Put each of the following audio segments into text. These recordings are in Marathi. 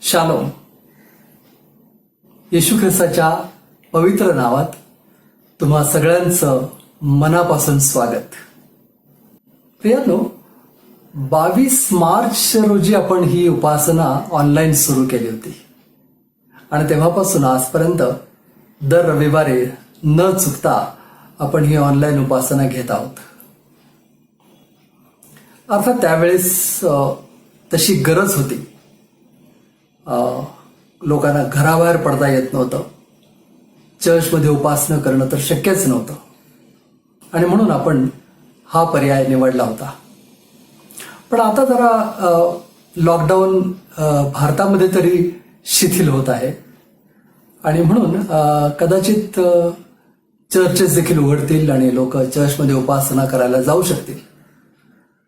शालोम. येशू ख्रिस्ताच्या पवित्र नावात तुम्हा सगळ्यांचं मनापासून स्वागत. प्रियांनो, 22 मार्च रोजी आपण ही उपासना ऑनलाईन सुरू केली होती आणि तेव्हापासून आजपर्यंत दर रविवारी न चुकता आपण ही ऑनलाईन उपासना घेत आहोत. अर्थात त्यावेळेस तशी गरज होती. लोकांना घराबाहेर पडता येत नव्हतं. चर्चमध्ये उपासना करणं तर शक्यच नव्हतं आणि म्हणून आपण हा पर्याय निवडला होता. पण आता जरा लॉकडाऊन भारतामध्ये तरी शिथिल होत आहे आणि म्हणून कदाचित चर्चेस देखील उघडतील आणि लोक चर्चमध्ये उपासना करायला जाऊ शकतील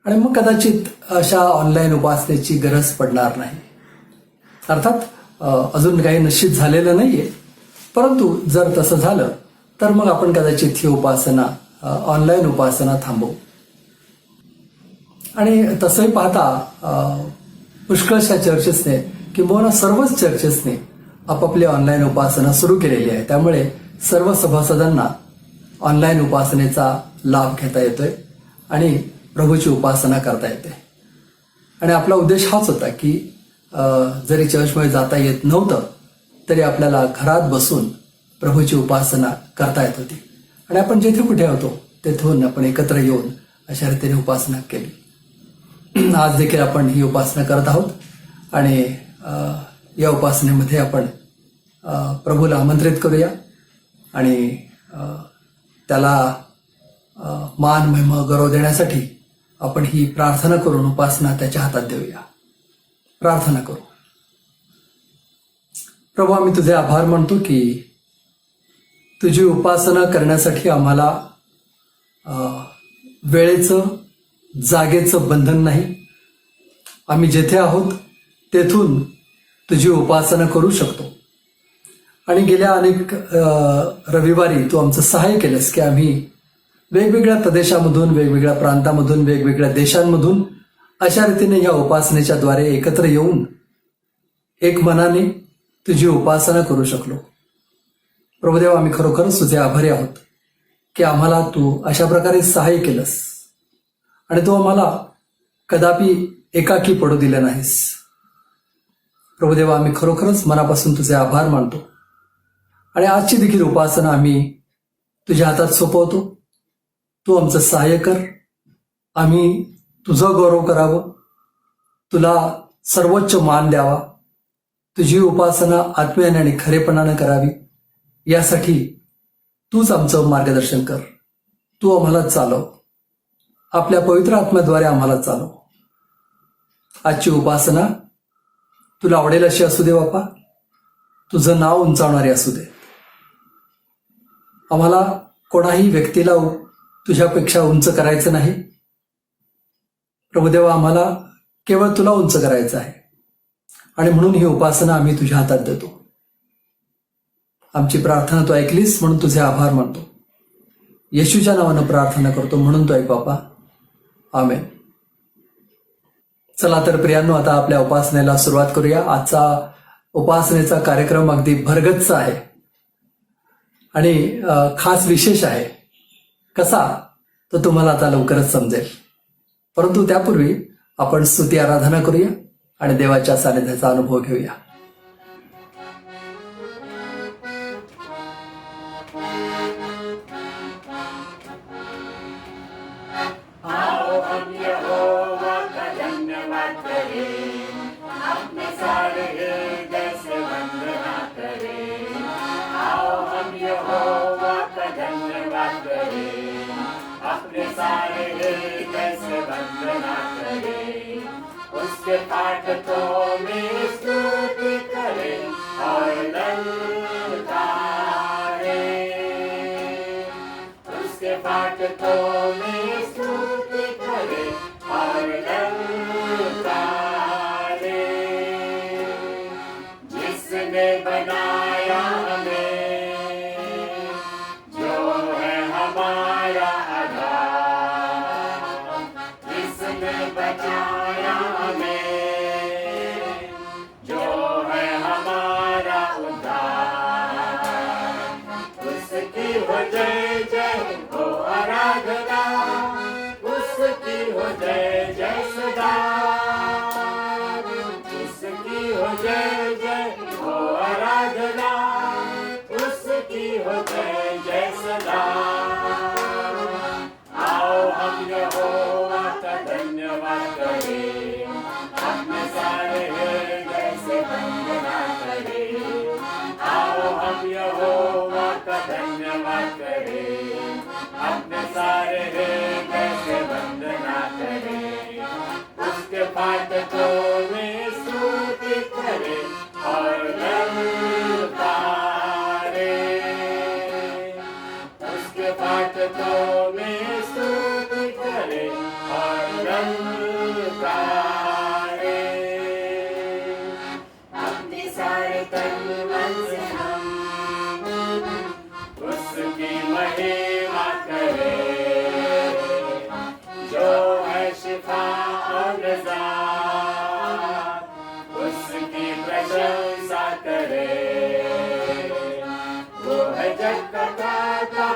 आणि मग कदाचित अशा ऑनलाईन उपासनेची गरज पडणार नाही. अर्थात अजून काही निश्चित झालेलं नाहीये, परंतु जर तसं झालं तर मग आपण कदाचित ही उपासना ऑनलाईन उपासना थांबवू. आणि तसंही पाहता पुष्कळशा चर्चेसने किंवा सर्वच चर्चेसने आपापली ऑनलाईन उपासना सुरू केलेली आहे. त्यामुळे सर्व सभासदांना ऑनलाईन उपासनेचा लाभ घेता येतोय आणि प्रभूची उपासना करता येते. आणि आपला उद्देश हाच होता की जरी चर्चमध्ये जाता येत नव्हतं तरी आपल्याला घरात बसून प्रभूची उपासना करता येत होती आणि आपण जेथे कुठे होतो तेथून आपण एकत्र येऊन अशा रीतीने उपासना केली. आज देखील आपण ही उपासना करत आहोत आणि या उपासनेमध्ये आपण प्रभूला आमंत्रित करूया आणि त्याला मान महिमा गौरव देण्यासाठी आपण ही प्रार्थना करून उपासना त्याच्या हातात देऊया. प्रार्थना करू. प्रभू, आम्ही तुझे आभार मानतो की तुझी उपासना करण्यासाठी आम्हाला वेळेचं जागेचं बंधन नाही. आम्ही जेथे आहोत तेथून तुझी उपासना करू शकतो आणि गेल्या अनेक रविवारी तू आमचं सहाय्य केलंस की आम्ही वेगवेगळ्या प्रदेशामधून, वेगवेगळ्या प्रांतामधून, वेगवेगळ्या देशांमधून अशा रीतीने या उपासनेच्या द्वारे एकत्र येऊन एक मनाने तुझी उपासना करू शकलो. प्रभुदेव, आम्ही खरोखरच तुझे आभारी आहोत की आम्हाला तू अशा प्रकारे सहाय्य केलंस आणि तू आम्हाला कदापि एकाकी पडू दिले नाहीस. प्रभुदेवा, आम्ही खरोखरच मनापासून तुझे आभार मानतो आणि आजची देखील उपासना आम्ही तुझ्या हातात सोपवतो. तू आमचं सहाय्य कर. आम्ही तुझं गौरव करावं, तुला सर्वोच्च मान द्यावा, तुझी उपासना आत्म्याने आणि खरेपणाने करावी यासाठी तूच आमचं मार्गदर्शन कर. तू आम्हाला चालव, आपल्या पवित्र आत्म्याद्वारे आम्हाला चालव. आजची उपासना तुला आवडेल अशी असू दे बापा. तुझं नाव उंचावणारी असू दे. आम्हाला कोणाही व्यक्तीला तुझ्यापेक्षा उंच करायचं नाही. प्रभुदेवा, आम्हाला केवळ तुला उंच करायचं आहे आणि म्हणून ही उपासना आम्ही तुझ्या हातात देतो. आमची प्रार्थना तू ऐकलीस म्हणून तुझे आभार मानतो. येशूच्या नावानं प्रार्थना करतो म्हणून तू ऐक बापा. आमेन. चला तर प्रियांनो, आता आपल्या उपासनेला सुरुवात करूया. आजचा उपासनेचा कार्यक्रम अगदी भरगच्च आहे आणि खास विशेष आहे. कसा तो तुम्हाला आता लवकरच समजेल. परंतु त्यापूर्वी आपण स्तुती आराधना करूया आणि देवाच्या सानिध्याचा अनुभव घेऊया. उसके पाठ तो मेरी स्तुति करे और ललकारे. उसके पाठ तो मेरी स्तुति करे और ललकारे. जिसने बनाया हमें, जो है हमारा आधार, जिसने बचाया हमें, जो जय जय हो आराधना, उसकी हो जय जय सदा, उसकी हो जय जय हो आराधना, उसकी हो जय जय सदा। आओ हम यहोवा का धन्यवाद करें, अपने सारे हृदय से वंदना करें। आओ हम यहोवा का धन्यवाद करें, अपने सारे हृदय से वंदना करें। उसके फाटकों में स्तुति करें और ललकारें, उसके फाटकों में स्तुति करें और ललकारें। अपने सारे तन मन से हम उसकी महिमा करें, जो है शिफा और निजात, उसकी प्रशंसा करें। वो है जग का त्राता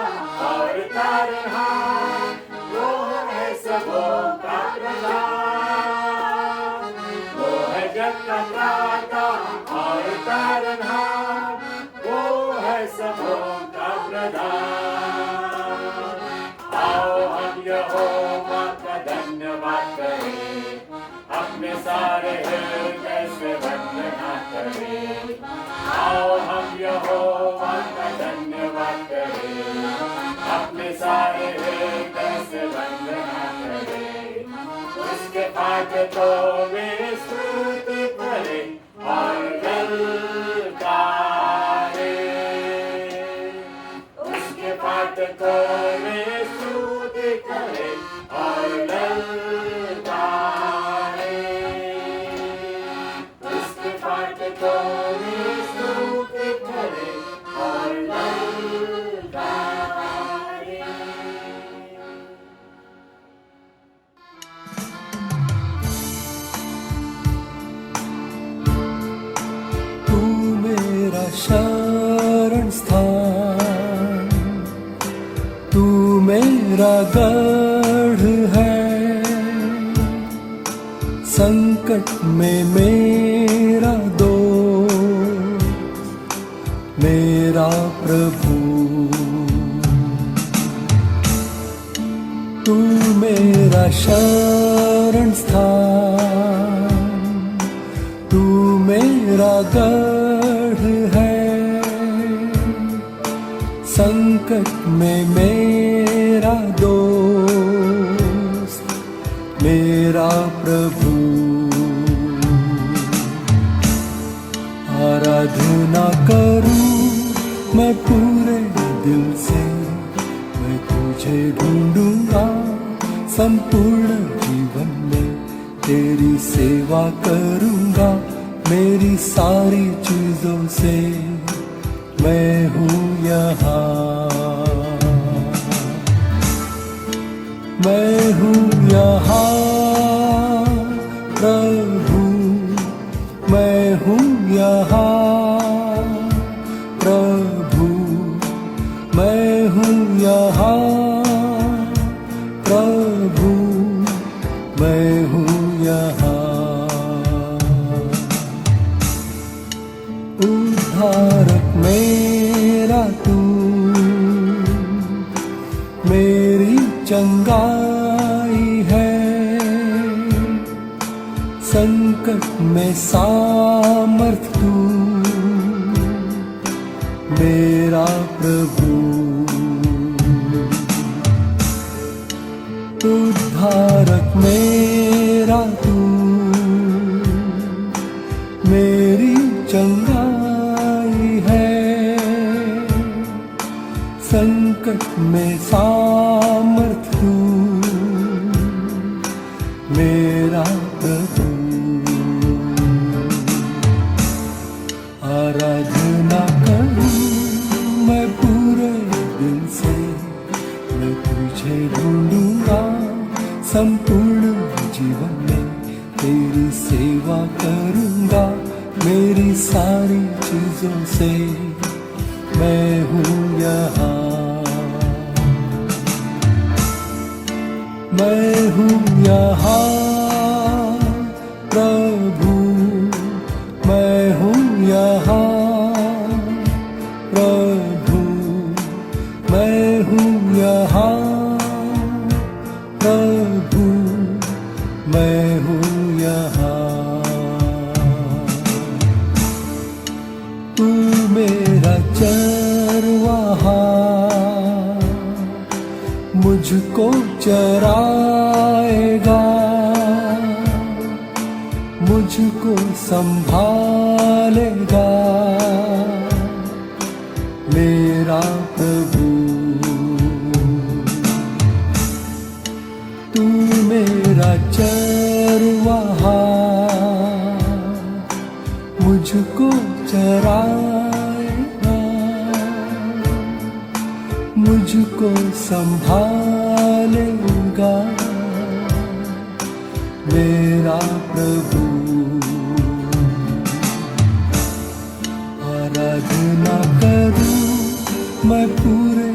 और तारनहार, वो है सबों का प्रधान। वो है जग का त्राता और तारनहार, वो है सबों का प्रधान। आओ हम यहोवा का धन्यवाद करें, अपने सारे हृदय से वंदना करें। आओ हम यहोवा का धन्यवाद करें, अपने सारे हृदय से वंदना करें। उसके फाटकों में स्तुति करें और ललकारें, उसके फाटकों में स्तुति करें और ललकारें, उसके फाटकों में स्तुति करें और ललकारें। तू मेरा शरण स्थान, तू मेरा गढ़ है, संकट में मेरा दोस्त, मेरा प्रभु। तू मेरा शरण स्थान, तू मेरा गढ़ है, संकट में मेरा दोस्त, मेरा प्रभु। आराधना करूं मैं पूरे दिल से, मैं तुझे ढूंढूंगा संपूर्ण जीवन में, तेरी सेवा करूंगा मेरी सारी चीजों से। मैं हूँ यहाँ, मैं हूँ यहाँ प्रभु, मैं हूँ यहाँ प्रभु, मैं हूँ यहाँ प्रभु, मैं हूँ यहाँ। उद्धारक मेरा तू, मेरी चंगाई है, संकट में सामर्थ तू, मेरा प्रभु। उद्धारक मेरा तू, मेरी चंगाई है, संकट में सामर्थ तू, मेरा प्रभु। आराधना करूं मैं पूरे दिल से, मैं तुझे ढूंढूंगा संपूर्ण जीवन में, तेरी सेवा करूंगा मेरी सारी चीजों से। मैं हूँ यहाँ, मैं हूँ यहाँ प्रभु, मैं हूँ यहाँ प्रभु, मैं हूँ यहाँ प्रभु, मैं हूँ यहाँ। तू मेरा चरवाहा, मुझको चराएगा, मुझको संभालेगा मेरा प्रभु। तू मेरा चरवाहा, मुझको चराएगा, मुझको संभालेगा मेरा प्रभु। आराधना करूं मैं पूरे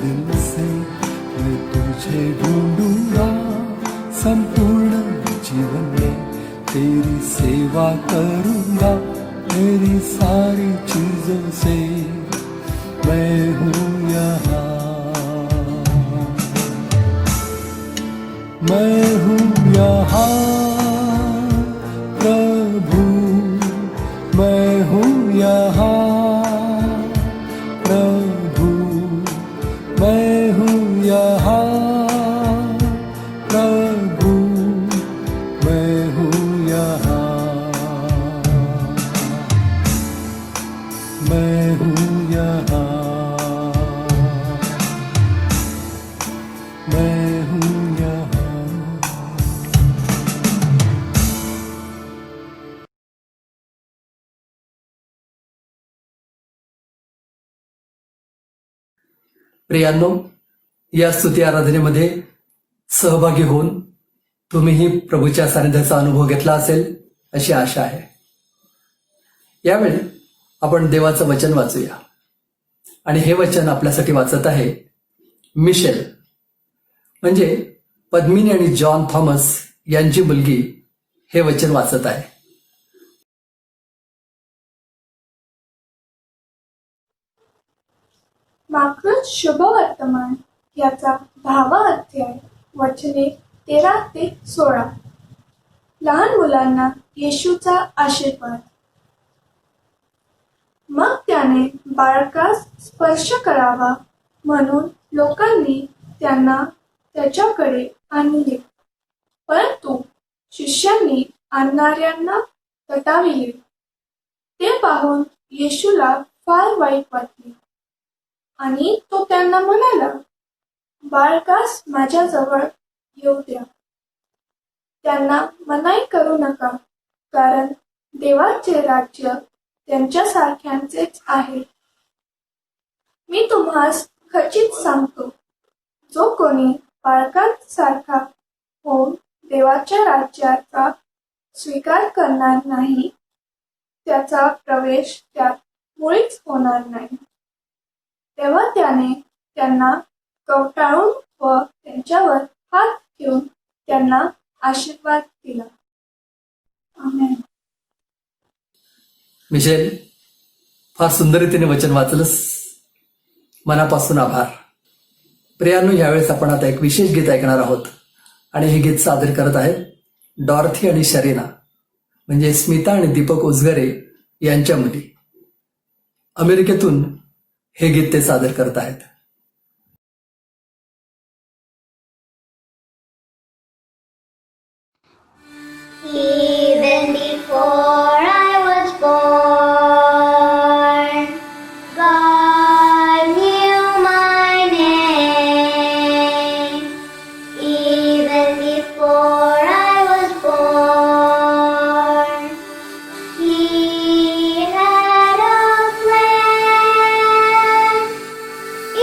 दिल से, मैं तुझे ढूंढूंगा संपूर्ण जीवन में, तेरी सेवा करूंगा तेरी सारी चीजों से। मैं हूँ यहाँ, मैं हूँ यहाँ प्रभु, मैं हूँ यहाँ प्रभु, मैं हूँ यहाँ प्रभु, मैं हूँ यहाँ, मैं हूँ यहाँ, मैं हूँ यहाँ। प्रियांनो, या स्तुती आराधनेमध्ये सहभागी होऊन तुम्हीही प्रभूच्या सानिध्याचा अनुभव घेतला असेल अशी आशा आहे. यावेळी आपण देवाचं वचन वाचूया. आणि हे वचन आपल्यासाठी वाचत आहे मिशेल, म्हणजे पद्मिनी आणि जॉन थॉमस यांची मुलगी हे वचन वाचत आहे. माकृत शुभवर्तमान याचा 10वा अध्याय, वचने 13 ते 16. लहान मुलांना येशूचा आशीर्वाद. मग त्याने बाळकास स्पर्श करावा म्हणून लोकांनी त्यांना त्याच्याकडे आणले, परंतु शिष्यांनी आणणाऱ्यांना तटाविले. ते पाहून येशूला फार वाईट वाटले आणि तो त्यांना म्हणाला, बाळकास माझ्याजवळ येऊ द्या. त्यांना मनाई करू नका, कारण देवाचे राज्य त्यांच्यासारख्यांचेच आहे. मी तुम्हास खचित सांगतो, जो कोणी बाळकांसारखा होऊन देवाच्या राज्याचा स्वीकार करणार नाही, त्याचा प्रवेश त्यात मुळीच होणार नाही. तेव्हा त्याने त्यांना कवटाळून व त्यांच्यावर हात ठेवून त्यांना आशीर्वाद दिला. आमेन. मिशेल, फार सुंदर रीतीने वचन वाचलंस, मनापासून आभार. प्रियांनो, यावेळेस आपण आता एक विशेष गीत ऐकणार आहोत आणि हे गीत सादर करत आहेत डॉर्थी आणि शरीना, म्हणजे स्मिता आणि दीपक उजगरे यांच्या मुली. अमेरिकेतून हे गीत ते सादर करत आहेत. Even before I was born, God knew my name. Even before I was born, He had a plan.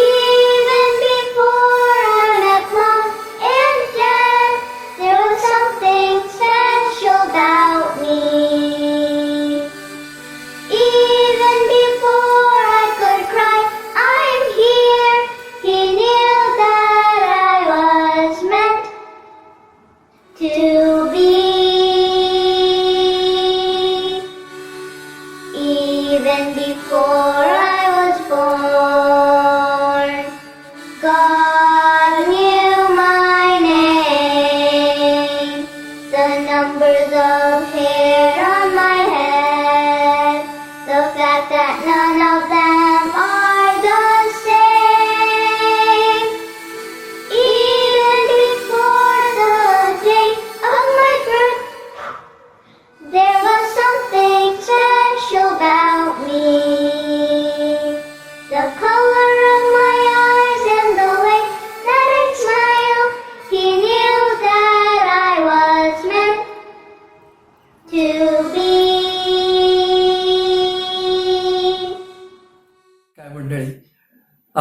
Even before I met Mom and Dad, there was something special about me.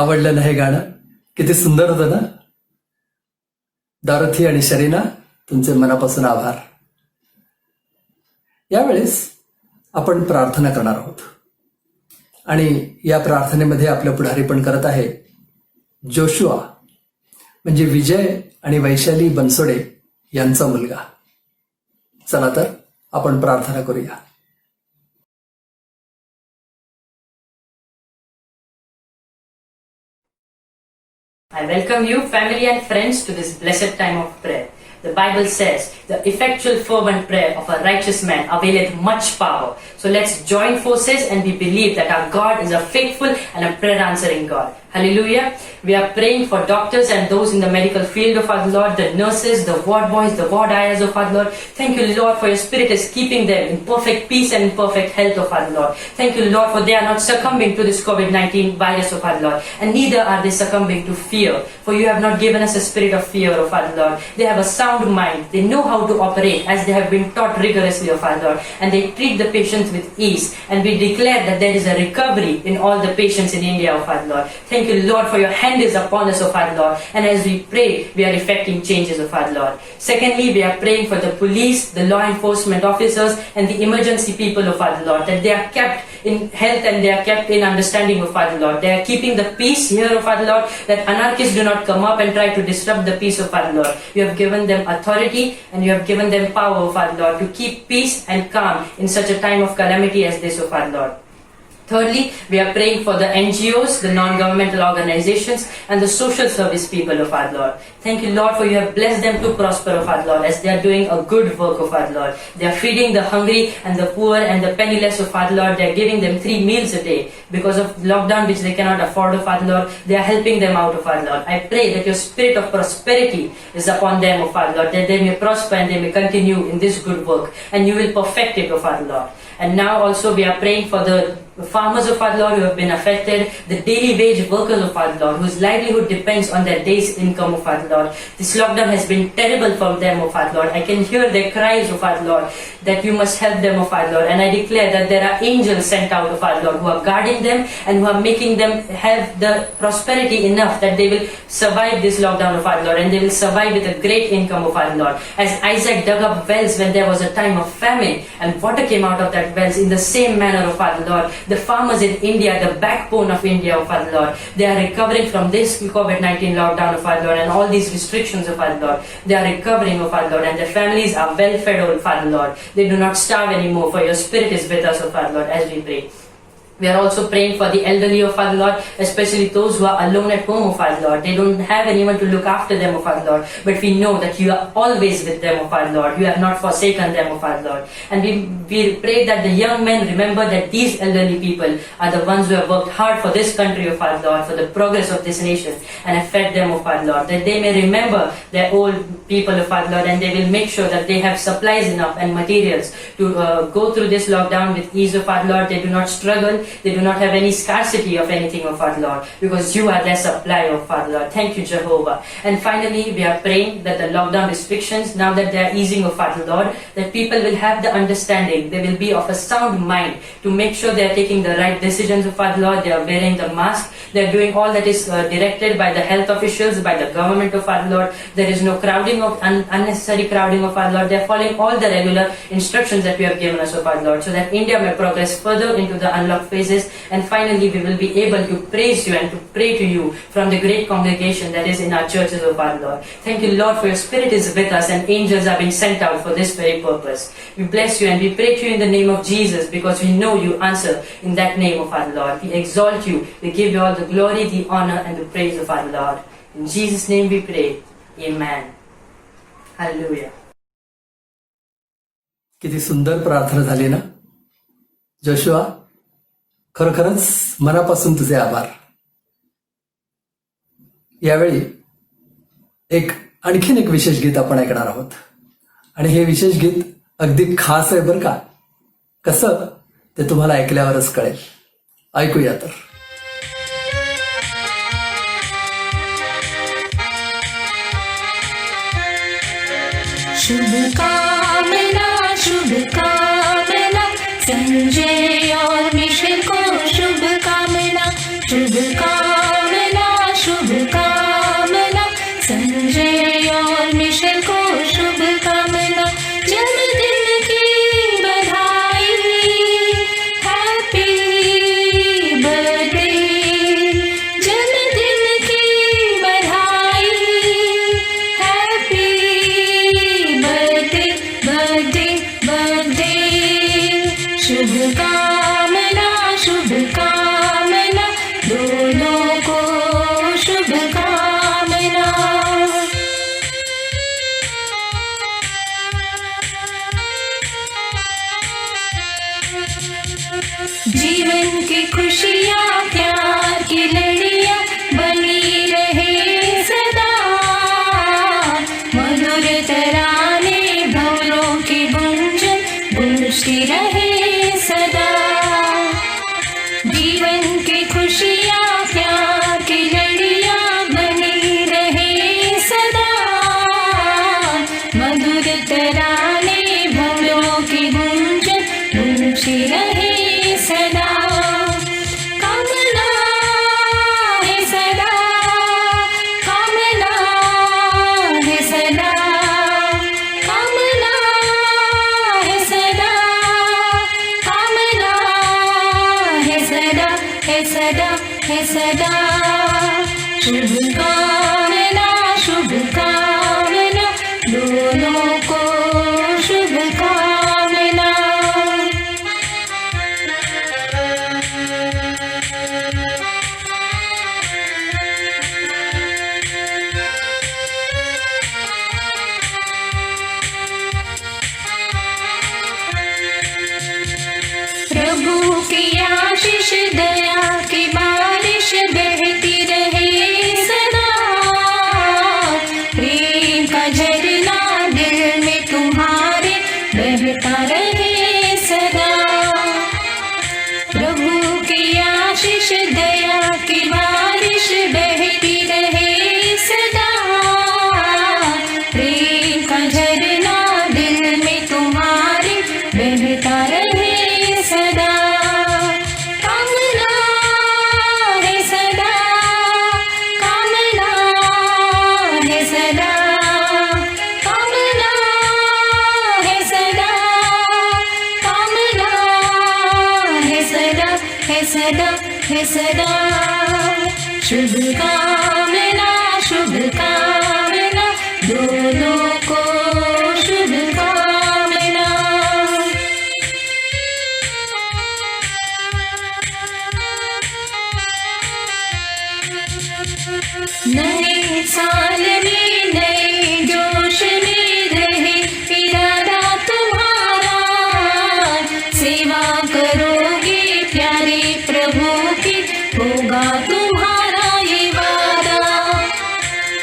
आवडलं ना हे गाणं? किती सुंदर होतं ना? डॉरथी आणि शरीना, तुमचे मनापासून आभार. यावेळेस आपण प्रार्थना करणार आहोत आणि या प्रार्थनेमध्ये आपलं पुढारी पण करत आहे जोशुआ, म्हणजे विजय आणि वैशाली बनसोडे यांचा मुलगा. चला तर आपण प्रार्थना करूया. I welcome you, family and friends, to this blessed time of prayer. The Bible says, the effectual fervent prayer of a righteous man availeth much power. So let's join forces and we believe that our God is a faithful and a prayer answering God. Hallelujah. We are praying for doctors and those in the medical field of our Lord, the nurses, the ward boys, the ward ayahs of our Lord. Thank you, Lord, for your Spirit is keeping them in perfect peace and in perfect health of our Lord. Thank you, Lord, for they are not succumbing to this COVID-19 virus of our Lord, and neither are they succumbing to fear. For you have not given us a spirit of fear of our Lord. They have a sound mind. They know how to operate as they have been taught rigorously of our Lord, and they treat the patients with ease. And we declare that there is a recovery in all the patients in India of our Lord. Thank you, Lord, for your hand is upon us of our Lord, and as we pray, we are effecting changes of our Lord. Secondly, we are praying for the police, the law enforcement officers, and the emergency people of our Lord, that they are kept in health and they are kept in understanding of our Lord. They are keeping the peace here of our Lord, that anarchists do not come up and try to disrupt the peace of our Lord. You have given them authority and you have given them power of our Lord to keep peace and calm in such a time of calamity as this of our Lord. Thirdly, we are praying for the NGOs, the non-governmental organizations, and the social service people of our Lord. Thank you, Lord, for you have blessed them to prosper of our Lord, as they are doing a good work of our Lord. They are feeding the hungry and the poor and the penniless of our Lord. They are giving them 3 meals a day. Because of lockdown, which they cannot afford of our Lord, they are helping them out of our Lord. I pray that your spirit of prosperity is upon them of our Lord, that they may prosper and they may continue in this good work, and you will perfect it of our Lord. And now also we are praying for the farmers of our Lord who have been affected, the daily wage workers of our Lord, whose livelihood depends on their day's income of our Lord. This lockdown has been terrible for them of our Lord. I can hear their cries of our Lord, that you must help them of our Lord. And I declare that there are angels sent out of our Lord who are guarding them and who are making them have the prosperity enough that they will survive this lockdown of our Lord, and they will survive with a great income of our Lord. As Isaac dug up wells when there was a time of famine and water came out of that wells, in the same manner of our Lord, the farmers in India, the backbone of India of our Lord, they are recovering from this COVID-19 lockdown of our Lord and all these restrictions of our Lord. They are recovering of our Lord, and their families are well fed of our Lord. They do not starve anymore, for your spirit is with us of our Lord as we pray. We are also praying for the elderly of our Lord, especially those who are alone at home of our Lord. They don't have anyone to look after them of our Lord, but we know that you are always with them of our Lord. You have not forsaken them of our Lord. And we pray that the young men remember that these elderly people are the ones who have worked hard for this country of our Lord, for the progress of this nation, and have fed them of our Lord. That they may remember their old people of our Lord, and they will make sure that they have supplies enough and materials to go through this lockdown with ease of our Lord. They do not struggle. They do not have any scarcity of anything of our Lord, because you are their supply of our Lord. Thank you, Jehovah. And finally, we are praying that the lockdown restrictions, now that they are easing of our Lord, that people will have the understanding, they will be of a sound mind to make sure they are taking the right decisions of our Lord. They are wearing the mask. They are doing all that is directed by the health officials, by the government of our Lord. There is no crowding of unnecessary crowding of our Lord. They are following all the regular instructions that we have given us of our Lord, so that India may progress further into the unlocked phases, and finally we will be able to praise you and to pray to you from the great congregation that is in our churches of our Lord. Thank you, Lord, for your spirit is with us, and angels are being sent out for this very purpose. We bless you and we pray to you in the name of Jesus, because we know you answer in that name of our Lord. We exalt you, we give you all the glory, the honor, and the praise of our Lord. In Jesus' name we pray. Amen. Hallelujah. किती सुंदर प्रार्थना झाली ना जोशुआ, खरोखरच मनापासून तुझे आभार. यावेळी आणखीन एक विशेष गीत आपण ऐकणार आहोत, आणि हे विशेष गीत अगदी खास आहे बरं का. कसं ते तुम्हाला ऐकल्यावरच कळेल. ऐकूया तर. शुभकामना संजय और मिश्र को शुभकामना जीवन की खुशियाँ प्यार की लड़ियाँ बनी रहे सदा, मधुर तराने भंवरों की गुंजन गूंजती रहे सदा। जीवन की खुशियाँ प्यार की लड़ियाँ बनी रहे सदा, मधुर तराने भंवरों की गुंजन गूंजती रहे सदा। कामना है सदा, कामना है सदा, कामना है सदा, कामना है सदा, है सदा, है सदा। शुभकामना शुभकामना दोनों को शुभकामना। प्रभु की आशीष दया की बारिश बहती रहे सदा, प्रेम का झरना दिल में तुम्हारे बहता रहे सदा। प्रभु की आशीष दया की बारिश बहती रहे सदा, प्रेम का झरना दिल में तुम्हारे बहता रहे सदा। कामना है सदा, कामना है सदा, कामना है सदा, कामना है सदा, है सदा, है सदा। शुभकामना शुभकामना दोनों को शुभकामना। नए साल में नए जोश में रहे इरादा तुम्हारा, सेवा करोगे प्यारे प्रभु की होगा तुम्हारा ये वादा।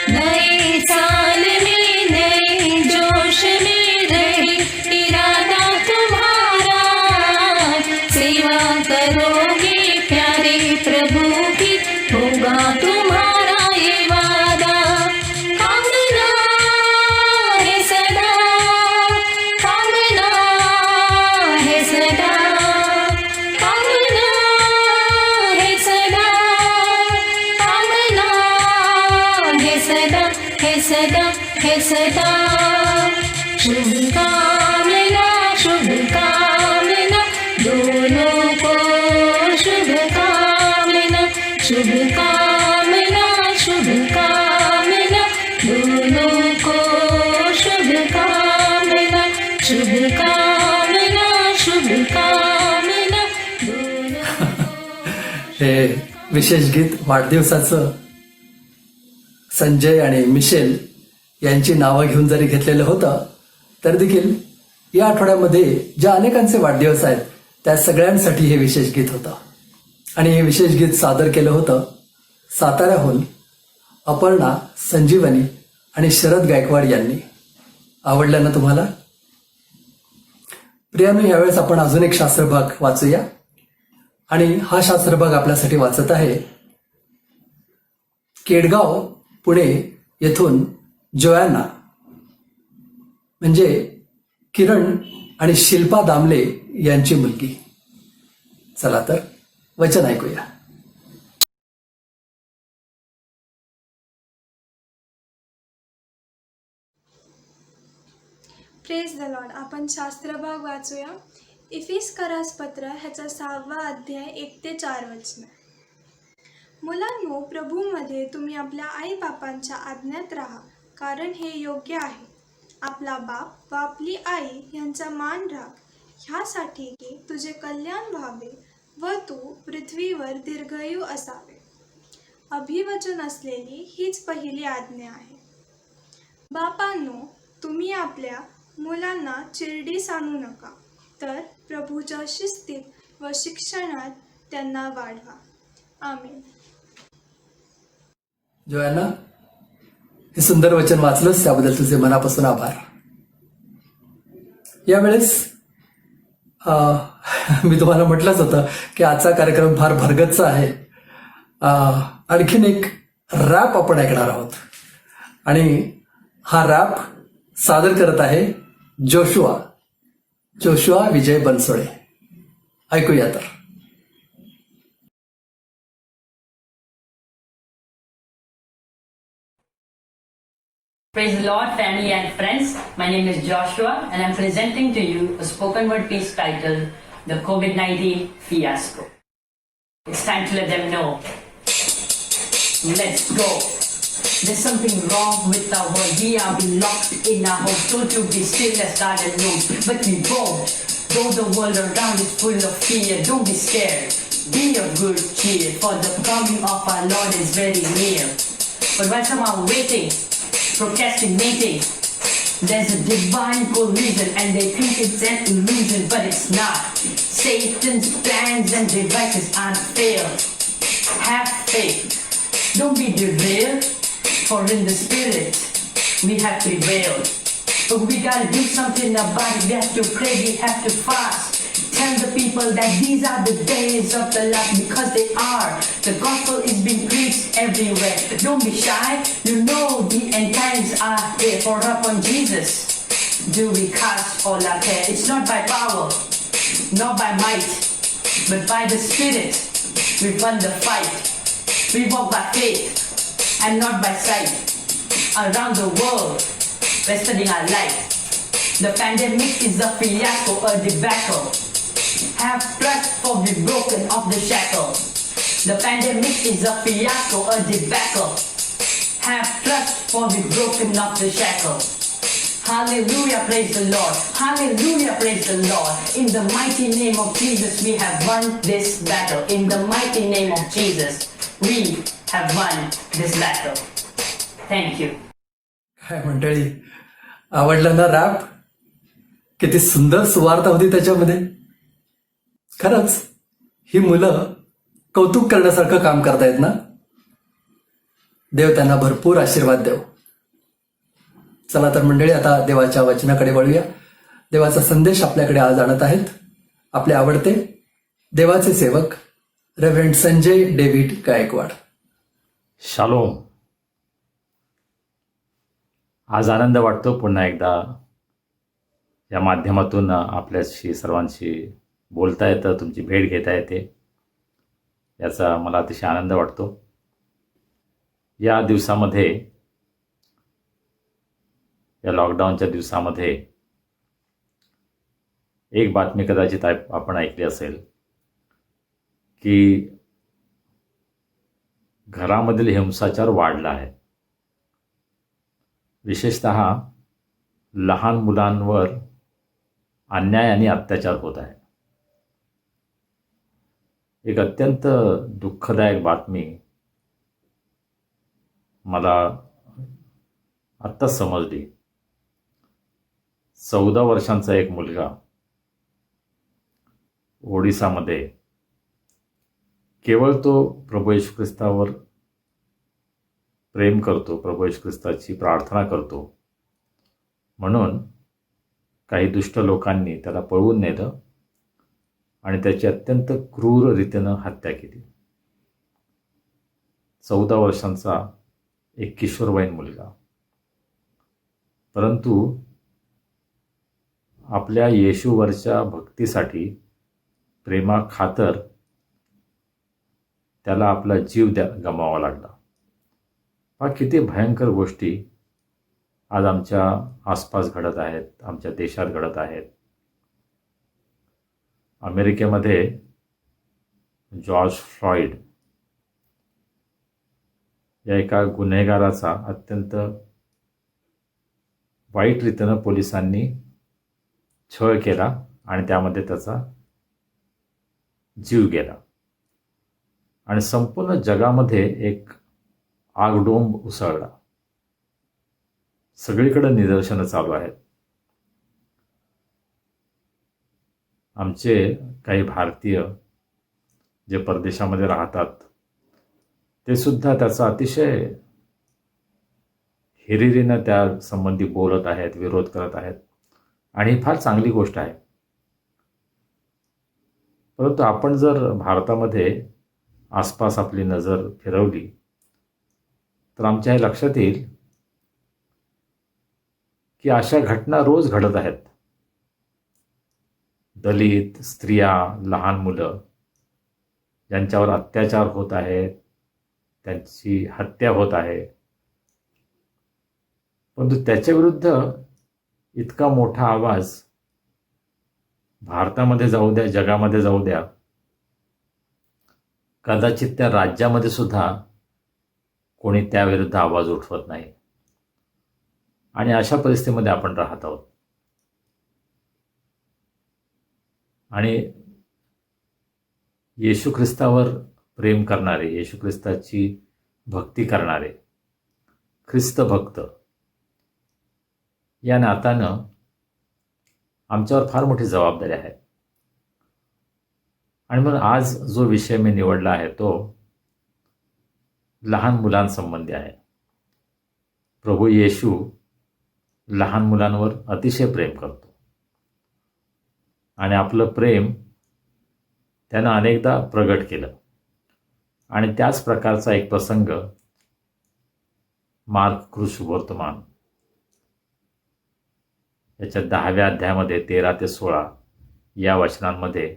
नए साल में नए जोश में रहे इरादा तुम्हारा, सेवा करोगे प्यारे प्रभु की होगा तुम्हारा ये वादा। कामना है सदा, कामना है सदा, कामना है सदा, कामना है सदा, है सदा, है सदा। शुभकामना शुभकामना दोनों को शुभकामना, शुभकामना शुभकामना दोनों को शुभकामना, शुभकामना शुभकामना दोनों हे विशेष गीत वाढदिवसाचं संजय आणि मिशेल यांची नावं घेऊन जरी घेतलेलं होतं तर देखील या आठवड्यामध्ये ज्या अनेकांचे वाढदिवस आहेत त्या सगळ्यांसाठी हे विशेष गीत होतं आणि हे विशेष गीत सादर केलं होतं साताऱ्याहून अपर्णा, संजीवनी आणि शरद गायकवाड यांनी. आवडलं ना तुम्हाला? प्रियानो, यावेळेस आपण अजून एक शास्त्रभाग वाचूया आणि हा शास्त्रभाग आपल्यासाठी वाचत आहे केडगाव, पुणे येथून जोयांना, म्हणजे किरण आणि शिल्पा दामले यांची मुलगी. चला तर वचन ऐकूया. Praise the Lord. आपण शास्त्रभाग वाचूया. इफिस्करास पत्र ह्याचा 6वा अध्याय 1-4 वचन. मुलांनो, प्रभूमध्ये तुम्ही आपल्या आईबापांच्या आज्ञात राहा, कारण हे योग्य आहे. आपला बाप व आपली आई यांचा मान राख, ह्यासाठी की तुझे कल्याण व्हावे व तू पृथ्वीवर दीर्घायू असावे. अभिवचन असलेली हीच पहिली आज्ञा आहे. बापांनो, तुम्ही आपल्या मुलांना चिरडीस आणू नका, तर प्रभूच्या शिस्तीत व शिक्षणात त्यांना वाढवा. आमेन. जोयांना, हे सुंदर वचन वाचलंस त्याबद्दल तुझे मनापासून आभार. यावेळेस मी तुम्हाला म्हटलंच होतं की आजचा कार्यक्रम फार भरगच्च आहे. आणखीन एक रॅप आपण ऐकणार आहोत आणि हा रॅप सादर करत आहे जोशुआ विजय बनसोडे. ऐकूया तर. Praise the Lord, family and friends. My name is Joshua and I'm presenting to you a spoken word piece titled The COVID-19 Fiasco. It's time to let them know. Let's go. There's something wrong with our world. We are being locked in our home. Told to be still as God alone. But we won't. Though the world around is full of fear, don't be scared. Be of good cheer, for the coming of our Lord is very near. But while some are waiting, procrastinating, there's a divine collision and they think it's an illusion, but it's not. Satan's plans and devices aren't failed. Have faith. Don't be derailed, for in the spirit we have prevailed. But we gotta do something about it. We have to pray, we have to fast. Tell the people that these are the days of the last, because they are. The gospel is being preached everywhere. Don't be shy, you know the end times are here. For upon Jesus do we cast all our care. It's not by power, not by might, but by the Spirit we won the fight. We walk by faith and not by sight. Around the world we're studying our life. The pandemic is a fiasco, a debacle. Have trust, for we've broken off the shackle. The pandemic is a fiasco, a debacle. Have trust, for we've broken off the shackle. Hallelujah, praise the Lord. Hallelujah, praise the Lord. In the mighty name of Jesus, we have won this battle. In the mighty name of Jesus, we have won this battle. Thank you. काय मंडळी, आवडलं ना रॅप? किती सुंदर सुवार्ता होती त्याच्यामध्ये. खरंच ही मुलं कौतुक करण्यासारखं काम करतायत ना. देव त्यांना भरपूर आशीर्वाद देव. चला तर मंडळी, आता देवाच्या वचनाकडे वळूया. देवाचा संदेश आपल्याकडे आज आणत आहेत आपले आवडते देवाचे सेवक reverend Sanjay David Gaikwad. Shalom. आज आनंद वाटतो पुन्हा एकदा या माध्यमातून आपल्याशी सर्वांशी बोलता येतं, तुमची भेट घेता येते, याचा मला अतिशय आनंद वाटतो. या दिवसामध्ये, या लॉकडाऊनच्या दिवसामध्ये एक बातमी कदाचित आपण ऐकली असेल की घरामधील हिंसाचार वाढला आहे. विशेषतः लहान मुलांवर अन्याय आणि अत्याचार होत आहे. एक अत्यंत दुःखदायक बातमी मला आत्ताच समजली. 14 वर्षांचा एक मुलगा ओडिसामध्ये, केवळ तो प्रभू येशू ख्रिस्तावर प्रेम करतो, प्रभू येशू ख्रिस्ताची प्रार्थना करतो म्हणून काही दुष्ट लोकांनी त्याला पळवून नेलं आणि त्याची अत्यंत क्रूररीतीनं हत्या केली. 14 वर्षांचा एक किशोरवयीन मुलगा. परंतु आपल्या येशूवरच्या भक्तीसाठी, प्रेमाखातर त्याला आपला जीव गमावा लागला. हा किती भयंकर गोष्टी आज आमच्या आसपास घडत आहेत, आमच्या देशात घडत आहेत. अमेरिकेमध्ये जॉर्ज फ्लॉइड या एका गुन्हेगाराचा अत्यंत वाईट रीतीनं पोलिसांनी छळ केला आणि त्यामध्ये त्याचा जीव गेला. आणि संपूर्ण जगामध्ये एक आगडोंब उसळला. सगळीकडे निदर्शनं चालू आहेत. आमचे काही भारतीय जे परदेशामध्ये राहतात ते सुद्धा त्याचा अतिशय हिरिरीनं त्या संबंधी बोलत आहेत, विरोध करत आहेत, आणि ही फार चांगली गोष्ट आहे. परंतु आपण जर भारतामध्ये आसपास आपली नजर फिरवली तर आमच्या हे लक्षात येईल की अशा घटना रोज घडत आहेत. दलित, स्त्रिया, लहान मुलं ज्यांच्यावर अत्याचार होत आहेत, त्यांची हत्या होत आहे, परंतु त्याच्या विरुद्ध इतका मोठा आवाज भारतामध्ये जाऊ द्या, जगामध्ये जाऊ द्या, कदाचित त्या राज्यामध्ये सुद्धा कोणी त्याविरुद्ध आवाज उठवत नाही. आणि अशा परिस्थितीमध्ये आपण राहत आहोत. आणि येशू ख्रिस्तावर प्रेम करणारे, येशू ख्रिस्ताची भक्ती करणारे ख्रिस्त भक्त या नात्यानं आमच्यावर फार मोठी जबाबदारी आहे. आणि म्हणून आज जो विषय मी निवडला आहे तो लहान मुलांसंबंधी आहे. प्रभू येशू लहान मुलांवर अतिशय प्रेम करतो आणि आपलं प्रेम त्यानं अनेकदा प्रगट केलं. आणि त्याच प्रकारचा एक प्रसंग मार्क कृष्णवर्तमान याच्या 10व्या अध्यायामध्ये 13 ते 16 या वचनांमध्ये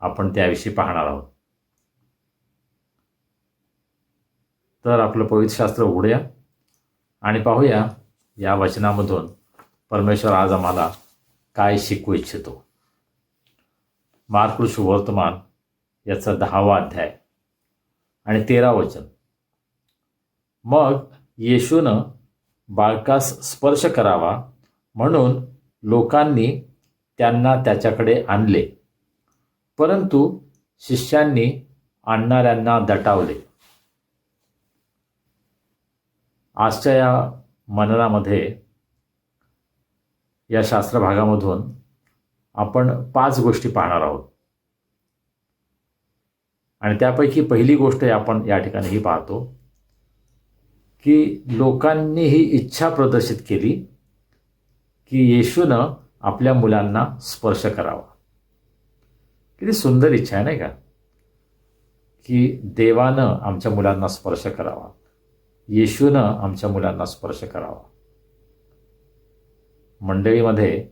आपण त्याविषयी पाहणार आहोत. तर आपलं पवित्र शास्त्र उघडूया आणि पाहूया या वचनामधून परमेश्वर आज आम्हाला काय शिकवू इच्छितो. मार्क सुवर्तमान याचा 10वा अध्याय आणि 13 वचन. मग येशूनं बाळकास स्पर्श करावा म्हणून लोकांनी त्यांना त्याच्याकडे आणले, परंतु शिष्यांनी आणणाऱ्यांना दटावले. आजच्या या मननामध्ये या शास्त्र भागामधून आपण 5 गोष्टी पाहणार आहोत. आणि त्यापैकी पहिली गोष्ट आपण या ठिकाणी ही पाहतो की लोकांनी ही इच्छा प्रदर्शित केली की येशूनं आपल्या मुलांना स्पर्श करावा. किती सुंदर इच्छा आहे नाही का, की देवानं आमच्या मुलांना स्पर्श करावा, येशूनं आमच्या मुलांना स्पर्श करावा. मंडळीमध्ये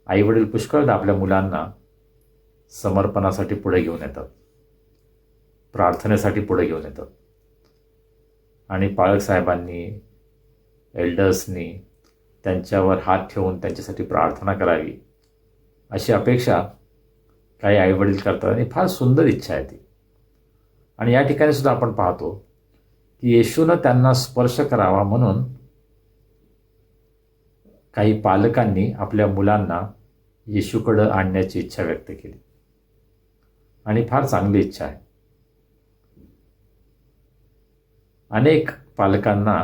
आईवडील पुष्कळदा आपल्या मुलांना समर्पणासाठी पुढे घेऊन येतात, प्रार्थनेसाठी पुढे घेऊन येतात. आणि पाळक साहेबांनी, एल्डर्सनी त्यांच्यावर हात ठेवून त्यांच्यासाठी प्रार्थना करावी अशी अपेक्षा काही आईवडील करतात आणि फार सुंदर इच्छा आहे ती. आणि या ठिकाणी सुद्धा आपण पाहतो की येशूनं त्यांना स्पर्श करावा म्हणून काही पालकांनी आपल्या मुलांना येशूकडं आणण्याची इच्छा व्यक्त केली. आणि फार चांगली इच्छा आहे. अनेक पालकांना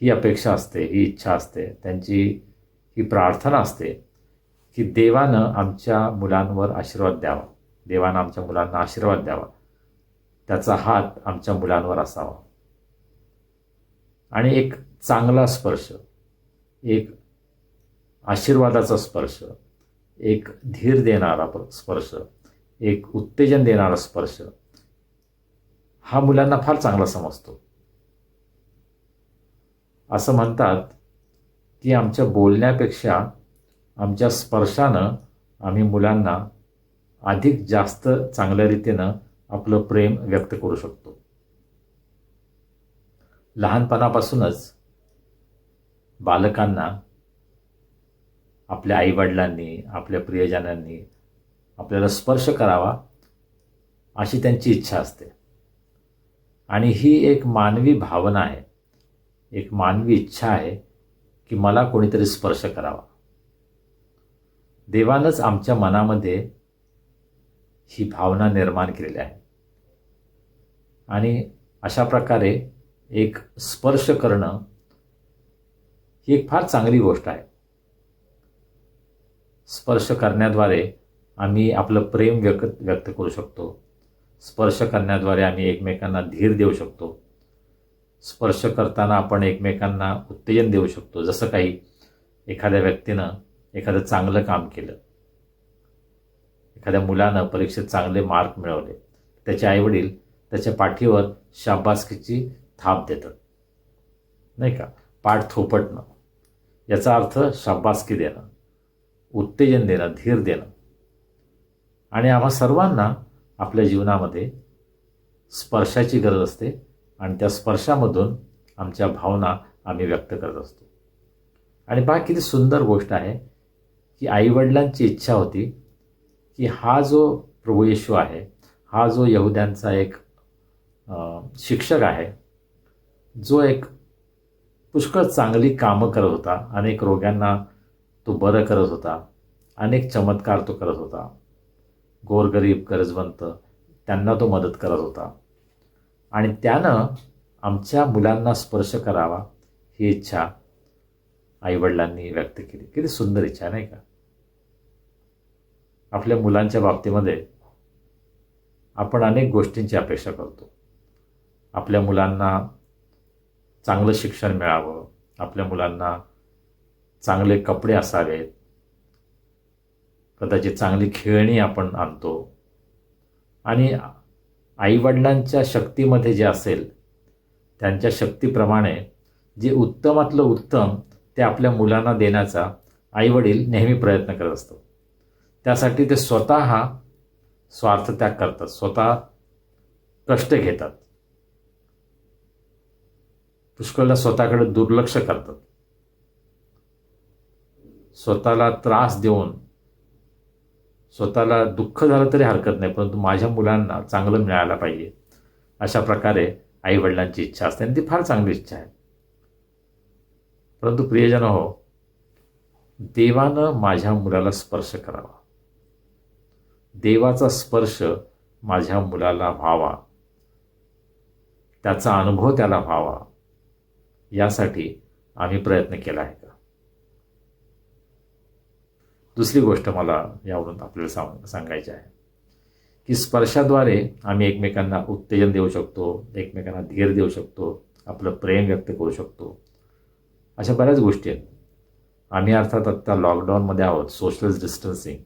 ही अपेक्षा असते, ही इच्छा असते, त्यांची ही प्रार्थना असते की देवानं आमच्या मुलांवर आशीर्वाद द्यावा, देवानं आमच्या मुलांना आशीर्वाद द्यावा, त्याचा हात आमच्या मुलांवर असावा. आणि एक चांगला स्पर्श, एक आशीर्वादाचा स्पर्श, एक धीर देणारा स्पर्श, एक उत्तेजन देणारा स्पर्श हा मुलांना फार चांगला समजतो. असं म्हणतात की आमच्या बोलण्यापेक्षा आमच्या स्पर्शानं आम्ही मुलांना अधिक जास्त चांगल्या रीतीनं आपलं प्रेम व्यक्त करू शकतो. लहानपणापासूनच बालकांना आपल्या आईवडिलांनी, आपल्या प्रियजनांनी आपल्याला स्पर्श करावा अशी त्यांची इच्छा असते. आणि ही एक मानवी भावना आहे, एक मानवी इच्छा आहे की मला कोणीतरी स्पर्श करावा. देवानंच आमच्या मनामध्ये ही भावना निर्माण केलेली आहे. आणि अशा प्रकारे एक स्पर्श करणं ही एक फार चांगली गोष्ट आहे. स्पर्श करण्याद्वारे आम्ही आपलं प्रेम व्यक्त करू शकतो, स्पर्श करण्याद्वारे आम्ही एकमेकांना धीर देऊ शकतो. स्पर्श करताना आपण एकमेकांना उत्तेजन देऊ शकतो. जसं काही एखाद्या व्यक्तीनं एखादं चांगलं काम केलं, एखाद्या मुलानं परीक्षेत चांगले मार्क मिळवले, त्याचे आईवडील त्याच्या पाठीवर शाबासकीची थाप देतात, नाही का, पाठ थोपटणं, याचा अर्थ शाबासकी देणं, उत्तेजन देणं, धीर देणं. आणि आम्हा सर्वांना आपल्या जीवनामध्ये स्पर्शाची गरज असते आणि त्या स्पर्शामधून आमच्या भावना आम्ही व्यक्त करत असतो. आणि पहा किती सुंदर गोष्ट आहे की आईवडिलांची इच्छा होती की हा जो प्रभू येशू आहे, हा जो यहुद्यांचा एक शिक्षक आहे, जो एक पुष्कळ चांगली कामं करत होता, अनेक रोग्यांना तो बरं करत होता, अनेक चमत्कार तो करत होता, गोरगरीब गरजवंत त्यांना तो मदत करत होता, आणि त्यानं आमच्या मुलांना स्पर्श करावा ही इच्छा आईवडिलांनी व्यक्त केली. किती सुंदर इच्छा, नाही का. आपल्या मुलांच्या बाबतीमध्ये आपण अनेक गोष्टींची अपेक्षा करतो. आपल्या मुलांना चांगलं शिक्षण मिळावं, आपल्या मुलांना चांगले कपडे असावेत, कदाचित चांगली खेळणी आपण आणतो, आणि आईवडिलांच्या शक्तीमध्ये जे असेल त्यांच्या शक्तीप्रमाणे जे उत्तमातलं उत्तम ते आपल्या मुलांना देण्याचा आईवडील नेहमी प्रयत्न करत असतात. त्यासाठी ते स्वतः स्वार्थत्याग करतात, स्वतः कष्ट घेतात, पुष्कळदा स्वतःकडे दुर्लक्ष करतात, स्वतःला त्रास देऊन, स्वतःला दुःख झालं तरी हरकत नाही, परंतु माझ्या मुलांना चांगलं मिळायला पाहिजे, अशा प्रकारे आईवडिलांची इच्छा असते. आणि ती फार चांगली इच्छा आहे. परंतु प्रियजन हो, देवानं माझ्या मुलाला स्पर्श करावा, देवाचा स्पर्श माझ्या मुलाला व्हावा, त्याचा अनुभव त्याला व्हावा, यासाठी आम्ही प्रयत्न केला आहे का? दुसरी गोष्ट मला यावरून आपल्याला सांगायची आहे की स्पर्शाद्वारे आम्ही एकमेकांना उत्तेजन देऊ शकतो, एकमेकांना धीर देऊ शकतो, आपलं प्रेम व्यक्त करू शकतो. अशा बऱ्याच गोष्टी आहेत. आम्ही अर्थात आत्ता लॉकडाऊनमध्ये आहोत, सोशल डिस्टन्सिंग,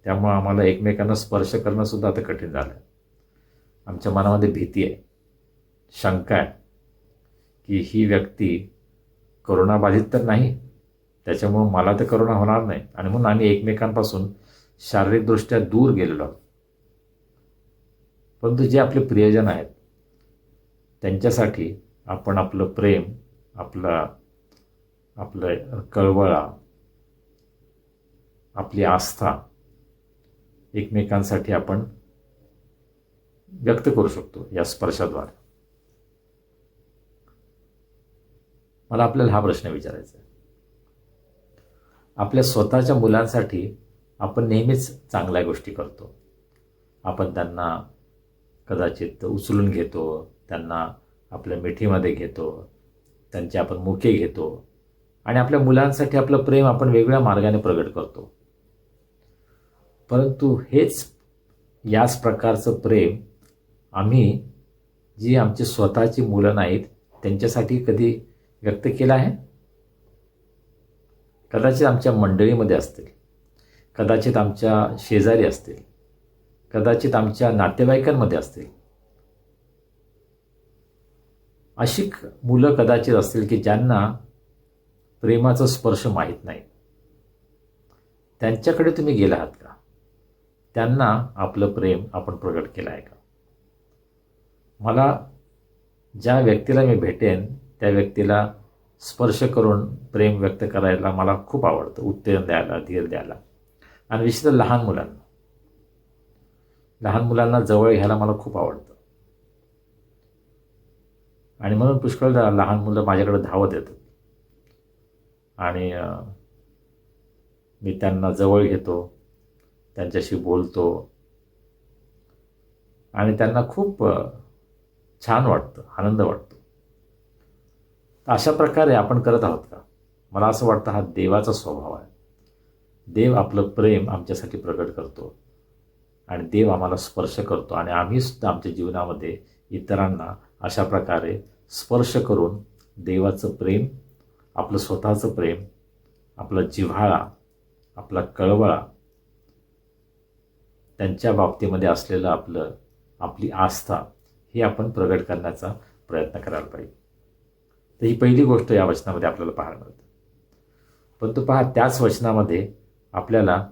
त्यामुळं आम्हाला एकमेकांना स्पर्श करणंसुद्धा आता कठीण झालं आहे. आमच्या मनामध्ये भीती आहे, शंका आहे की ही व्यक्ती करोनाबाधित तर नाही, त्याच्यामुळं मला तर करोना होणार नाही, आणि म्हणून आम्ही एकमेकांपासून शारीरिकदृष्ट्या दूर गेलेलो आहोत. परंतु जे आपले प्रियजन आहेत त्यांच्यासाठी आपण आपलं प्रेम, आपलं कळवळा, आपली आस्था एकमेकांसाठी आपण व्यक्त करू शकतो या स्पर्शाद्वारे. मला आपल्याला हा प्रश्न विचारायचा आहे, आपल्या स्वतःच्या मुलांसाठी आपण नेहमीच चांगल्या गोष्टी करतो. आपण त्यांना कदाचित उचलून घेतो, त्यांना आपल्या मिठीमध्ये घेतो, त्यांचे आपण मुके घेतो, आणि आपल्या मुलांसाठी आपलं प्रेम आपण वेगवेगळ्या मार्गाने प्रगट करतो. परंतु याच प्रकारचं प्रेम आम्ही जी आमची स्वतःची मुलं नाहीत त्यांच्यासाठी कधी व्यक्त केलं आहे? कदाचित आमच्या मंडळीमध्ये असतील, कदाचित आमच्या शेजारी असतील, कदाचित आमच्या नातेवाईकांमध्ये असतील. अशी मुलं कदाचित असतील की ज्यांना प्रेमाचा स्पर्श माहीत नाही. त्यांच्याकडे तुम्ही गेला आहात का? त्यांना आपलं प्रेम आपण प्रगट केलं आहे का? मला ज्या व्यक्तीला मी भेटेन त्या व्यक्तीला स्पर्श करून प्रेम व्यक्त करायला मला खूप आवडतं, उत्तेजन द्यायला, धीर द्यायला, आणि विशेषतः लहान मुलांना जवळ घ्यायला मला खूप आवडतं. आणि म्हणून पुष्कळदा लहान मुलं माझ्याकडे धावत येतात आणि मी त्यांना जवळ घेतो, त्यांच्याशी बोलतो, आणि त्यांना खूप छान वाटतं, आनंद वाटतो. अशा प्रकारे आपण करत आहोत का? मला असं वाटतं हा देवाचा स्वभाव आहे. देव आपलं प्रेम आमच्यासाठी प्रगट करतो आणि देव आम्हाला स्पर्श करतो आणि आम्ही सुद्धा आमच्या जीवनामध्ये इतरांना अशा प्रकारे स्पर्श करून देवाचं प्रेम, आपलं स्वतःचं प्रेम, आपला जिव्हाळा, आपला कळवळा, त्यांच्या बाबतीमध्ये असलेलं आपली आस्था ही आपण प्रगट करण्याचा प्रयत्न करायला पाहिजे. तर ही पहिली गोष्ट या वचनामध्ये आपल्याला पाहायला मिळते. परंतु पहा, त्याच वचनामध्ये आपल्याला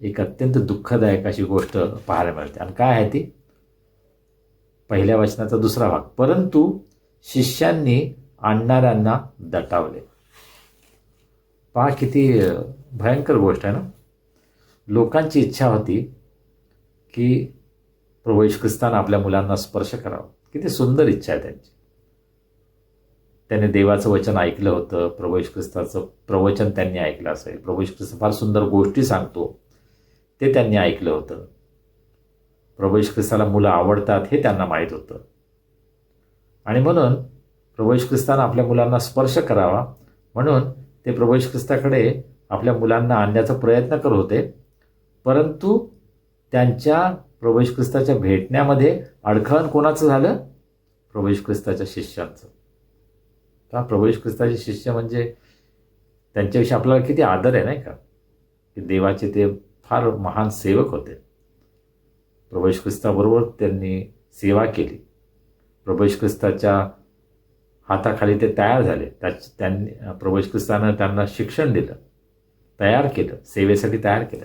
एक अत्यंत दुःखदायक अशी गोष्ट पाहायला मिळते. आणि काय आहे ती? पहिल्या वचनाचा दुसरा भाग, परंतु शिष्यांनी आणणाऱ्यांना दटावले. पहा किती भयंकर गोष्ट आहे ना. लोकांची इच्छा होती की प्रभू येशू ख्रिस्तानं आपल्या मुलांना स्पर्श करावा. किती सुंदर इच्छा आहे त्यांची. त्याने देवाचं वचन ऐकलं होतं, प्रभू येशू ख्रिस्ताचं प्रवचन त्यांनी ऐकलं असेल, प्रभू येशू ख्रिस्त फार सुंदर गोष्टी सांगतो ते त्यांनी ऐकलं होतं, प्रभू येशू ख्रिस्ताला मुलं आवडतात हे त्यांना माहीत होतं. आणि म्हणून प्रभू येशू ख्रिस्तानं आपल्या मुलांना स्पर्श करावा म्हणून ते प्रभू येशू ख्रिस्ताकडे आपल्या मुलांना आणण्याचा प्रयत्न करत होते. परंतु त्यांच्या प्रभू येशू ख्रिस्ताच्या भेटण्यामध्ये अडखळण कोणाचं झालं? प्रभू येशू ख्रिस्ताच्या शिष्यांचं. का प्रभू येशू ख्रिस्ताचे शिष्य म्हणजे त्यांच्याविषयी आपल्याला किती आदर आहे नाही का, की देवाचे ते फार महान सेवक होते. प्रभू येशू ख्रिस्ताबरोबर त्यांनी सेवा केली. प्रभू येशू ख्रिस्ताच्या हाताखाली ते तयार झाले. त्यांनी प्रभू येशू ख्रिस्तानं त्यांना शिक्षण दिलं, तयार केलं, सेवेसाठी तयार केलं.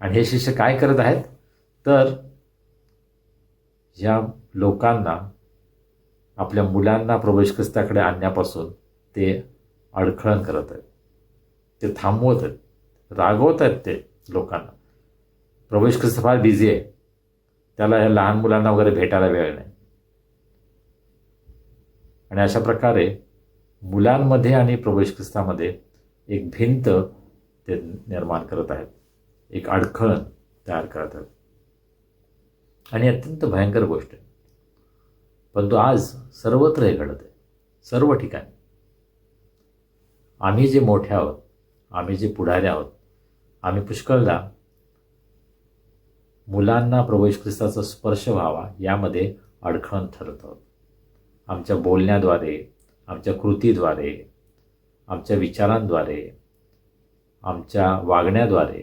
आणि हे शिष्य काय करत आहेत? तर या लोकांना, आपल्या मुलांना प्रभू येशू ख्रिस्ताकडे आणण्यापासून ते अडखळण करत आहेत, ते थांबवत आहेत, रागवत आहेत ते लोकांना. प्रभू येशू ख्रिस्त फार बिझी आहे, त्याला ह्या लहान मुलांना वगैरे भेटायला वेळ नाही. आणि अशा प्रकारे मुलांमध्ये आणि प्रभू येशू ख्रिस्तामध्ये एक भिंत ते निर्माण करत आहेत, एक अडखळण तयार करत आहेत. आणि अत्यंत भयंकर गोष्ट आहे. परंतु आज सर्वत्र हे घडत आहे, सर्व ठिकाणी. आम्ही जे मोठे आहोत, आम्ही जे पुढारी आहोत, आम्ही पुष्कळदा मुलांना प्रभू येशू ख्रिस्ताचा स्पर्श व्हावा यामध्ये अडखळण ठरत आहोत. आमच्या बोलण्याद्वारे, आमच्या कृतीद्वारे, आमच्या विचारांद्वारे, आमच्या वागण्याद्वारे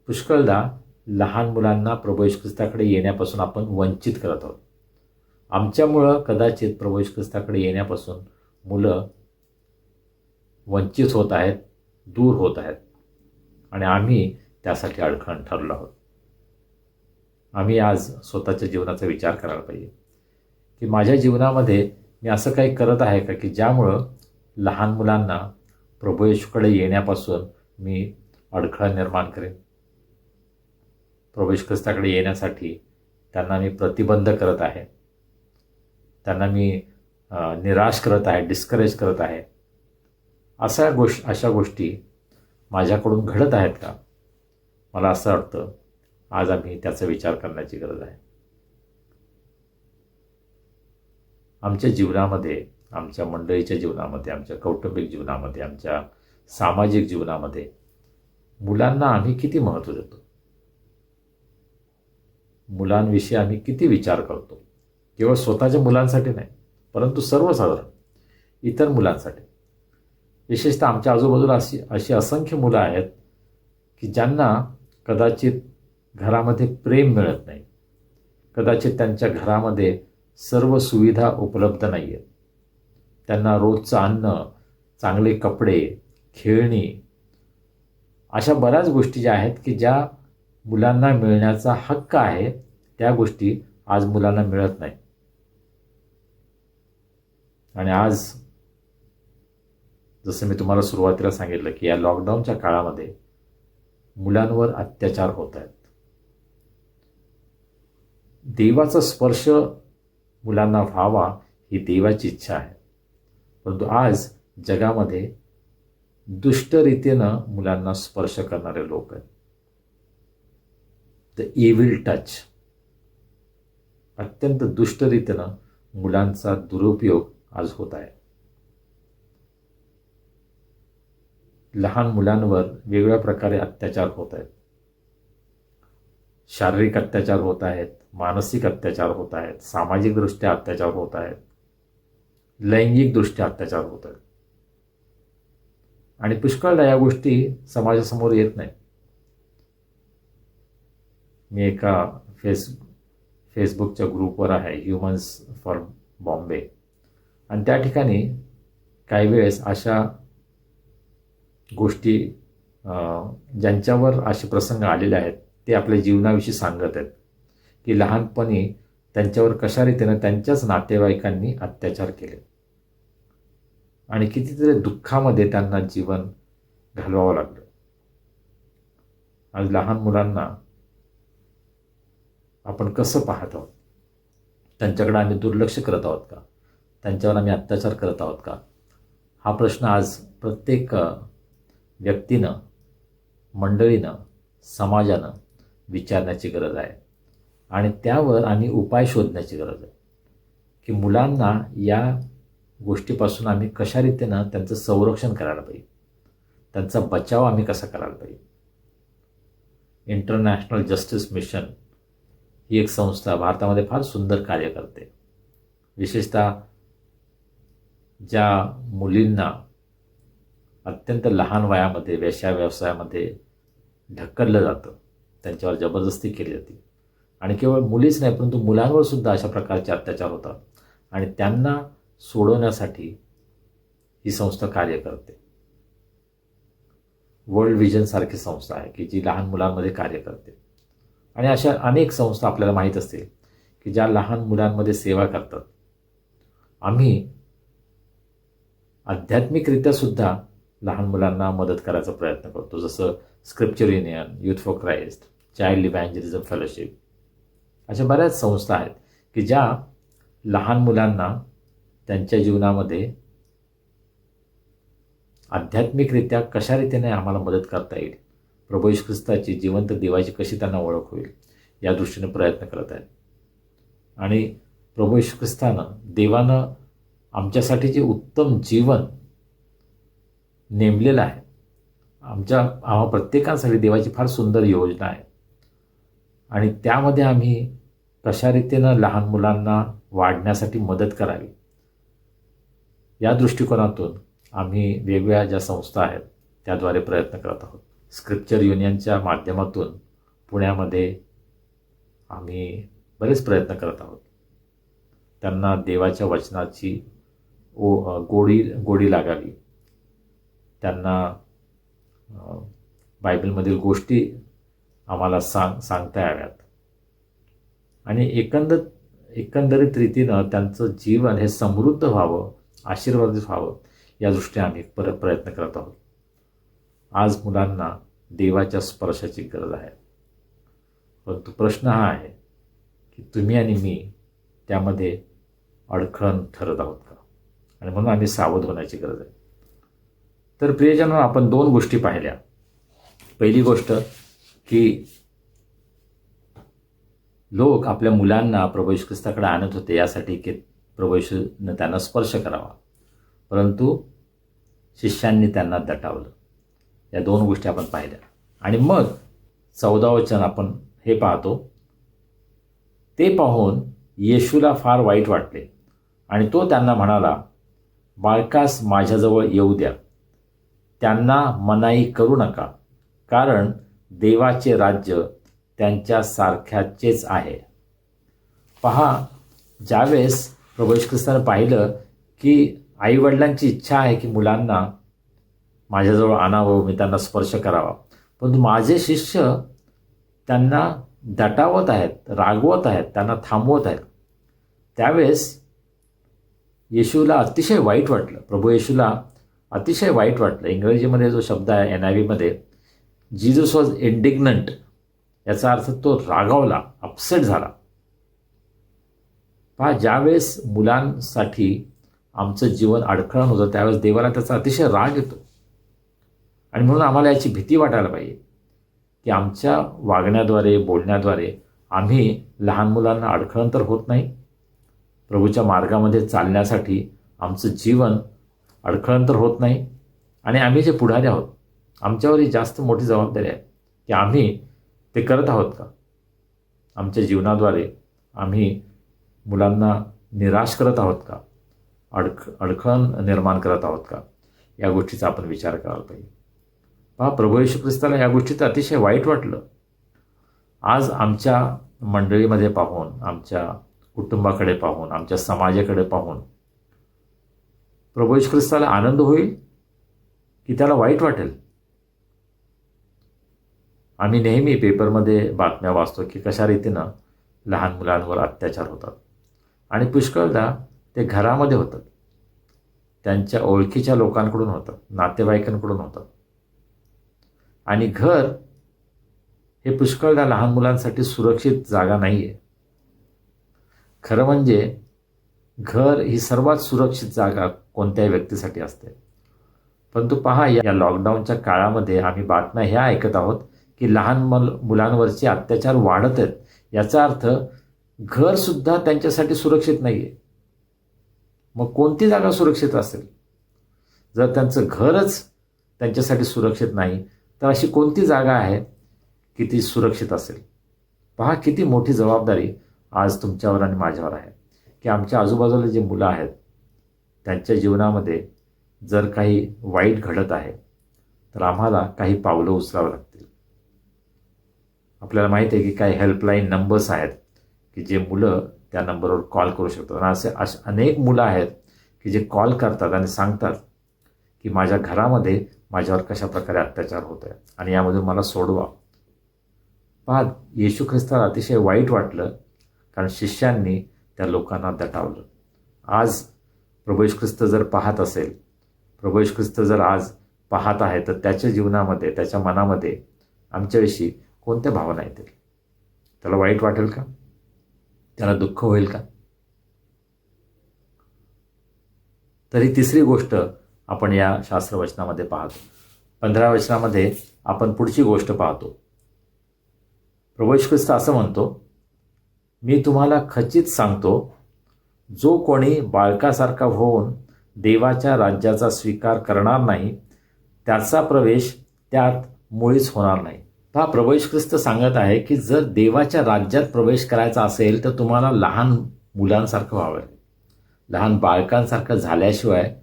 पुष्कळदा लहान मुलांना प्रभू येशू ख्रिस्ताकडे येण्यापासून आपण वंचित करत आहोत. आमच्यामुळं कदाचित प्रभू येशू ख्रिस्ताकडे येण्यापासून मुलं वंचित होत आहेत, दूर होत आहेत. आणि आम्ही त्यासाठी अडखळण ठरलो आहोत. आम्ही आज स्वतःच्या जीवनाचा विचार करायला पाहिजे की माझ्या जीवनामध्ये मी असं काही करत आहे का की ज्यामुळं लहान मुलांना प्रभू येशूकडे येण्यापासून मी अडखळण निर्माण करेन. प्रभू येशू ख्रिस्ताकडे येण्यासाठी त्यांना मी प्रतिबंध करत आहे, त्यांना मी निराश करत आहे, डिस्करेज करत आहे. अशा गोष्टी माझ्याकडून घडत आहेत का? मला असं वाटतं आज आम्ही त्याचा विचार करण्याची गरज आहे. आमच्या जीवनामध्ये, आमच्या मंडळीच्या जीवनामध्ये, आमच्या कौटुंबिक जीवनामध्ये, आमच्या सामाजिक जीवनामध्ये मुलांना आम्ही किती महत्त्व देतो? मुलांविषयी आम्ही किती विचार करतो? केवळ स्वतःच्या मुलांसाठी नाही, परंतु सर्वसाधारण इतर मुलांसाठी. विशेषतः आमच्या आजूबाजूला अशी असंख्य मुलं आहेत की ज्यांना कदाचित घरामध्ये प्रेम मिळत नाही, कदाचित त्यांच्या घरामध्ये सर्व सुविधा उपलब्ध नाही आहेत. त्यांना रोजचं अन्न, चांगले कपडे, खेळणी अशा बऱ्याच गोष्टी ज्या आहेत की ज्या मुलांना मिळण्याचा हक्क आहे त्या गोष्टी आज मुलांना मिळत नाही. आणि आज जसं मी तुम्हाला सुरुवातीला सांगितलं की या लॉकडाऊनच्या काळामध्ये मुलांवर अत्याचार होत आहेत. देवाचा स्पर्श मुलांना व्हावा ही देवाची इच्छा आहे. परंतु आज जगामध्ये दुष्टरीतीनं मुलांना स्पर्श करणारे लोक आहेत. द इव्हिल टच, अत्यंत दुष्टरीतीनं मुलांचा दुरुपयोग आज होत आहे. लहान मुलांवर वेगवेगळ्या प्रकारे अत्याचार होत आहेत. शारीरिक अत्याचार होत आहेत, मानसिक अत्याचार होत आहेत, सामाजिकदृष्ट्या अत्याचार होत आहेत, लैंगिकदृष्ट्या अत्याचार होत आहेत. आणि पुष्कळदा या गोष्टी समाजासमोर येत नाहीत. मी एका फेसबुकच्या ग्रुपवर आहे, ह्युमन्स फॉर बॉम्बे, आणि त्या ठिकाणी काही वेळेस अशा गोष्टी ज्यांच्यावर असे प्रसंग आलेले आहेत ते आपल्या जीवनाविषयी सांगत आहेत की लहानपणी त्यांच्यावर कशा रीतीनं त्यांच्याच नातेवाईकांनी अत्याचार केले आणि कितीतरी दुःखामध्ये त्यांना जीवन घालवावं लागलं. आज लहान मुलांना आपण कसं पाहत आहोत? त्यांच्याकडे आम्ही दुर्लक्ष करत आहोत का? त्यांच्यावर आम्ही अत्याचार करत आहोत का? हा प्रश्न आज प्रत्येक व्यक्तीनं, मंडळीनं, समाजानं विचारण्याची गरज आहे. आणि त्यावर आम्ही उपाय शोधण्याची गरज आहे की मुलांना या गोष्टीपासून आम्ही कशा रीतीनं त्यांचं संरक्षण करायला पाहिजे, त्यांचा बचाव आम्ही कसा करायला पाहिजे. इंटरनॅशनल जस्टिस मिशन ही एक संस्था भारतामध्ये फार सुंदर कार्य करते. विशेषतः ज्या मुलींना अत्यंत लहान वयामध्ये व्यवसायामध्ये ढकललं जातं, त्यांच्यावर जबरदस्ती केली जाते, आणि केवळ मुलीच नाही परंतु मुलांवर सुद्धा अशा प्रकारचे अत्याचार होतात, आणि त्यांना सोडवण्यासाठी ही संस्था कार्य करते. वर्ल्ड विजन सारखी संस्था आहे की जी लहान मुलांमध्ये कार्य करते. आणि अशा अनेक संस्था आपल्याला माहीत असतील की ज्या लहान मुलांमध्ये सेवा करतात. आम्ही आध्यात्मिकरित्या सुद्धा लहान मुलांना मदत करायचा प्रयत्न करतो, जसं scripture union, youth for Christ, child evangelism fellowship, अशा बऱ्याच संस्था आहेत की ज्या लहान मुलांना त्यांच्या जीवनामध्ये आध्यात्मिकरित्या कशा रीतीने आम्हाला मदत करता येईल, प्रभू येशू ख्रिस्ताची जिवंत देवाची कशी त्यांना ओळख होईल या दृष्टीने प्रयत्न करत आहेत. आणि प्रभू येशू ख्रिस्तानं, देवानं आमच्यासाठी जे उत्तम जीवन नेमलेलं आहे, आम्हा प्रत्येकासाठी देवाची फार सुंदर योजना आहे. आणि त्यामध्ये आम्ही कशा रीतीनं लहान मुलांना वाढण्यासाठी मदत करावी या दृष्टिकोनातून आम्ही वेगवेगळ्या ज्या संस्था आहेत त्याद्वारे प्रयत्न करत आहोत. स्क्रिप्चर युनियनच्या माध्यमातून पुण्यामध्ये आम्ही बरेच प्रयत्न करत आहोत. त्यांना देवाच्या वचनाची गोडी लागावी, त्यांना बायबलमधील गोष्टी आम्हाला सांगता याव्यात, आणि एकंदरीत रीतीनं त्यांचं जीवन हे समृद्ध व्हावं, आशीर्वादित व्हावं या दृष्टीने आम्ही प्रयत्न करत आहोत. आज मुलांना देवाच्या स्पर्शाची गरज आहे, परंतु प्रश्न हा आहे की तुम्ही आणि मी त्यामध्ये अडखळण ठरत आहोत का? आणि म्हणून आम्ही सावध होण्याची गरज आहे. तर प्रियजन, आपण दोन गोष्टी पाहिल्या. पहिली गोष्ट की लोक आपल्या मुलांना प्रभू येशू ख्रिस्ताकडे आणत होते यासाठी की प्रभू येशूनं त्यांना स्पर्श करावा, परंतु शिष्यांनी त्यांना दटावलं. या दोन गोष्टी आपण पाहिल्या. आणि मग 14 वचन आपण हे पाहतो, ते पाहून येशूला फार वाईट वाटले आणि तो त्यांना म्हणाला, बाळकास माझ्याजवळ येऊ द्या, त्यांना मनाई करू नका, कारण देवाचे राज्य त्यांच्यासारख्याचेच आहे. पहा, ज्यावेळेस प्रभू येशू ख्रिस्तानं पाहिलं की आईवडिलांची इच्छा आहे की मुलांना माझ्याजवळ आणावं, मी त्यांना स्पर्श करावा, परंतु माझे शिष्य त्यांना दटावत आहेत, रागवत आहेत, त्यांना थांबवत आहेत, त्यावेळेस येशूला अतिशय वाईट वाटलं. प्रभू येशूला अतिशय वाईट वाटलं. इंग्रजीमध्ये जो शब्द आहे NIV जीजस वॉज इंडिग्नंट, याचा अर्थ तो रागावला, अपसेट झाला. पहा, ज्यावेळेस मुलांसाठी आमचं जीवन अडखळण होतं त्यावेळेस देवाला त्याचा अतिशय राग येतो. आणि म्हणून आम्हाला याची भीती वाटायला पाहिजे की आमच्या वागण्याद्वारे, बोलण्याद्वारे आम्ही लहान मुलांना अडखळण तर होत नाही, प्रभूच्या मार्गामध्ये चालण्यासाठी आमचं जीवन अडखळण तर होत नाही, आणि आम्ही जे पुढारी आहोत आमच्यावर ही जास्त मोठी जबाबदारी आहे की आम्ही ते करत आहोत का. आमच्या जीवनाद्वारे आम्ही मुलांना निराश करत आहोत का, अडखळण निर्माण करत आहोत का, या गोष्टीचा आपण विचार करायला पाहिजे. पहा, प्रभू येशू ख्रिस्ताला या गोष्टीचं अतिशय वाईट वाटलं. आज आमच्या मंडळीमध्ये पाहून, आमच्या कुटुंबाकडे पाहून, आमच्या समाजाकडे पाहून प्रभू येशू ख्रिस्ताला आनंद होईल की त्याला वाईट वाटेल? आम्ही नेहमी पेपरमध्ये बातम्या वाचतो की कशा रीतीनं लहान मुलांवर अत्याचार होतात आणि पुष्कळदा ते घरामध्ये होतात, त्यांच्या ओळखीच्या लोकांकडून होतात, नातेवाईकांकडून होतात. आणि घर हे पुष्कळदा लहान मुलांसाठी सुरक्षित जागा नाही आहे. खरं म्हणजे घर ही सर्वात सुरक्षित जागा कोणत्याही व्यक्तीसाठी असते. परंतु पहा, या लॉकडाऊनच्या काळामध्ये आम्ही बातम्या ह्या ऐकत आहोत की लहान मुलांवरचे अत्याचार वाढत आहेत. याचा अर्थ घरसुद्धा त्यांच्यासाठी सुरक्षित नाही आहे. मग कोणती जागा सुरक्षित असेल? जर त्यांचं घरच त्यांच्यासाठी सुरक्षित नाही तर अशी कोणती जागा आहे की ती सुरक्षित असेल? पहा, किती मोठी जबाबदारी आज तुमच्यावर आणि माझ्यावर आहे की आमच्या आजूबाजूला जी मुलं आहेत त्यांच्या जीवनामध्ये जर काही वाईट घडत आहे तर आम्हाला काही पावलं उचलावं लागतील. आपल्याला माहीत आहे की काही हेल्पलाईन नंबर्स आहेत की जे मुलं त्या नंबरवर कॉल करू शकतात. आणि असे अनेक मुलं आहेत की जे कॉल करतात आणि सांगतात की माझ्या घरामध्ये माझ्यावर कशा प्रकारे अत्याचार होत आहे आणि यामधून मला सोडवा. पहा, येशू ख्रिस्ताला अतिशय वाईट वाटलं कारण शिष्यांनी त्या लोकांना दटावलं. आज प्रभू येशू ख्रिस्त जर पाहत असेल, प्रभू येशू ख्रिस्त जर आज पाहत आहे तर त्याच्या जीवनामध्ये, त्याच्या मनामध्ये आमच्याविषयी कोणत्या भावना येतील? त्याला वाईट वाटेल का? त्याला दुःख होईल का? तरी तिसरी गोष्ट आपण या शास्त्रवचनामध्ये पाहतो. 15व्या वचनामध्ये आपण पुढची गोष्ट पाहतो. प्रभू येशू ख्रिस्त असं म्हणतो, मी तुम्हाला खचित सांगतो, जो कोणी बाळकासारखा होऊन देवाच्या राज्याचा स्वीकार करणार नाही त्याचा प्रवेश त्यात मुळीच होणार नाही. पहा, प्रभू येशू ख्रिस्त सांगत आहे की जर देवाच्या राज्यात प्रवेश करायचा असेल तर तुम्हाला लहान मुलांसारखं व्हावं लागेल. लहान बाळकांसारखं झाल्याशिवाय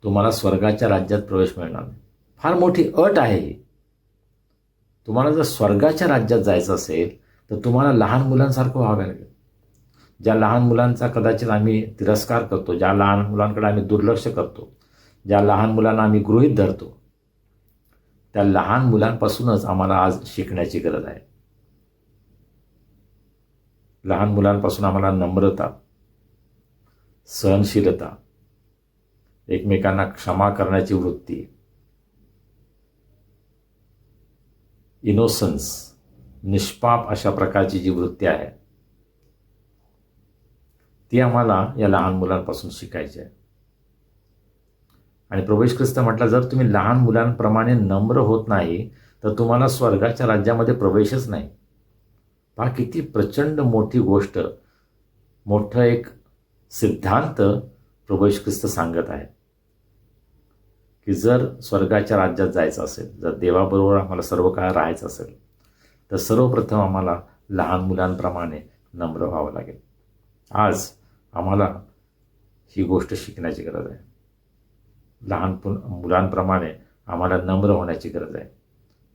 तुम्हाला स्वर्गाच्या राज्यात प्रवेश मिळणार नाही. फार मोठी अट आहे ही. तुम्हाला जर स्वर्गाच्या राज्यात जायचं असेल तर तुम्हाला लहान मुलांसारखं व्हावं लागेल. ज्या लहान मुलांचा कदाचित आम्ही तिरस्कार करतो, ज्या लहान मुलांकडे आम्ही दुर्लक्ष करतो, ज्या लहान मुलांना आम्ही गृहीत धरतो, त्या लहान मुलांपासूनच आम्हाला आज शिकण्याची गरज आहे. लहान मुलांपासून आम्हाला नम्रता, सहनशीलता, एकमेकांना क्षमा करण्याची वृत्ती, इनोसन्स, निष्पाप अशा प्रकारची जी वृत्ती आहे ती आम्हाला या लहान मुलांपासून शिकायची आहे. आणि प्रभू येशू ख्रिस्त म्हटलं, जर तुम्ही लहान मुलांप्रमाणे नम्र होत नाही तर तुम्हाला स्वर्गाच्या राज्यामध्ये प्रवेशच नाही. पहा, किती प्रचंड मोठी गोष्ट, मोठं एक सिद्धांत प्रभू येशू ख्रिस्त सांगत आहे की जर स्वर्गाच्या राज्यात जायचं असेल, जर देवाबरोबर आम्हाला सर्व काळ राहायचं असेल तर सर्वप्रथम आम्हाला लहान मुलांप्रमाणे नम्र व्हावं लागेल. आज आम्हाला ही गोष्ट शिकण्याची गरज आहे. लहान मुलांप्रमाणे आम्हाला नम्र होण्याची गरज आहे.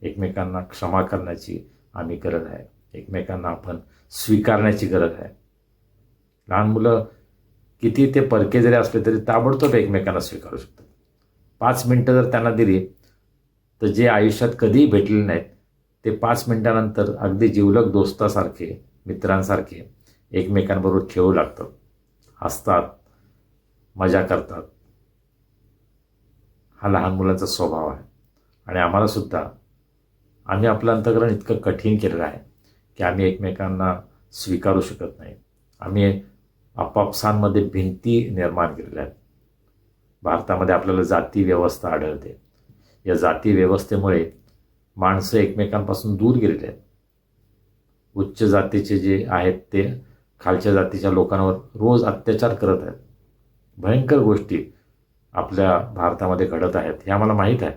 एकमेकांना क्षमा करण्याची आम्ही गरज आहे. एकमेकांना आपण स्वीकारण्याची गरज आहे. लहान मुलं किती ते परके जरी असले तरी ताबडतोब एकमेकांना स्वीकारू शकतात. 5 मिनटं जर त्यांना दिली तर जे आयुष्यात कधीही भेटलेले नाहीत ते 5 मिनटानंतर अगदी जिवलग दोस्तासारखे, मित्रांसारखे एकमेकांबरोबर खेळू लागतात, हसतात, मजा करतात. हा लहान मुलांचा स्वभाव आहे. आणि आम्हाला सुद्धा, आम्ही आपलं अंतःकरण इतकं कठीण केलेलं आहे की आम्ही एकमेकांना स्वीकारू शकत नाही. आम्ही आपापसांमध्ये भिंती निर्माण केलेल्या आहेत. भारतामध्ये आपल्याला जाती व्यवस्था आढळते. या जाती व्यवस्थेमुळे माणसं एकमेकांपासून दूर गेलेले आहेत. उच्च जातीचे जे आहेत ते खालच्या जातीच्या लोकांवर रोज अत्याचार करत आहेत. भयंकर गोष्टी आपल्या भारतामध्ये घडत आहेत हे आम्हाला माहीत आहे.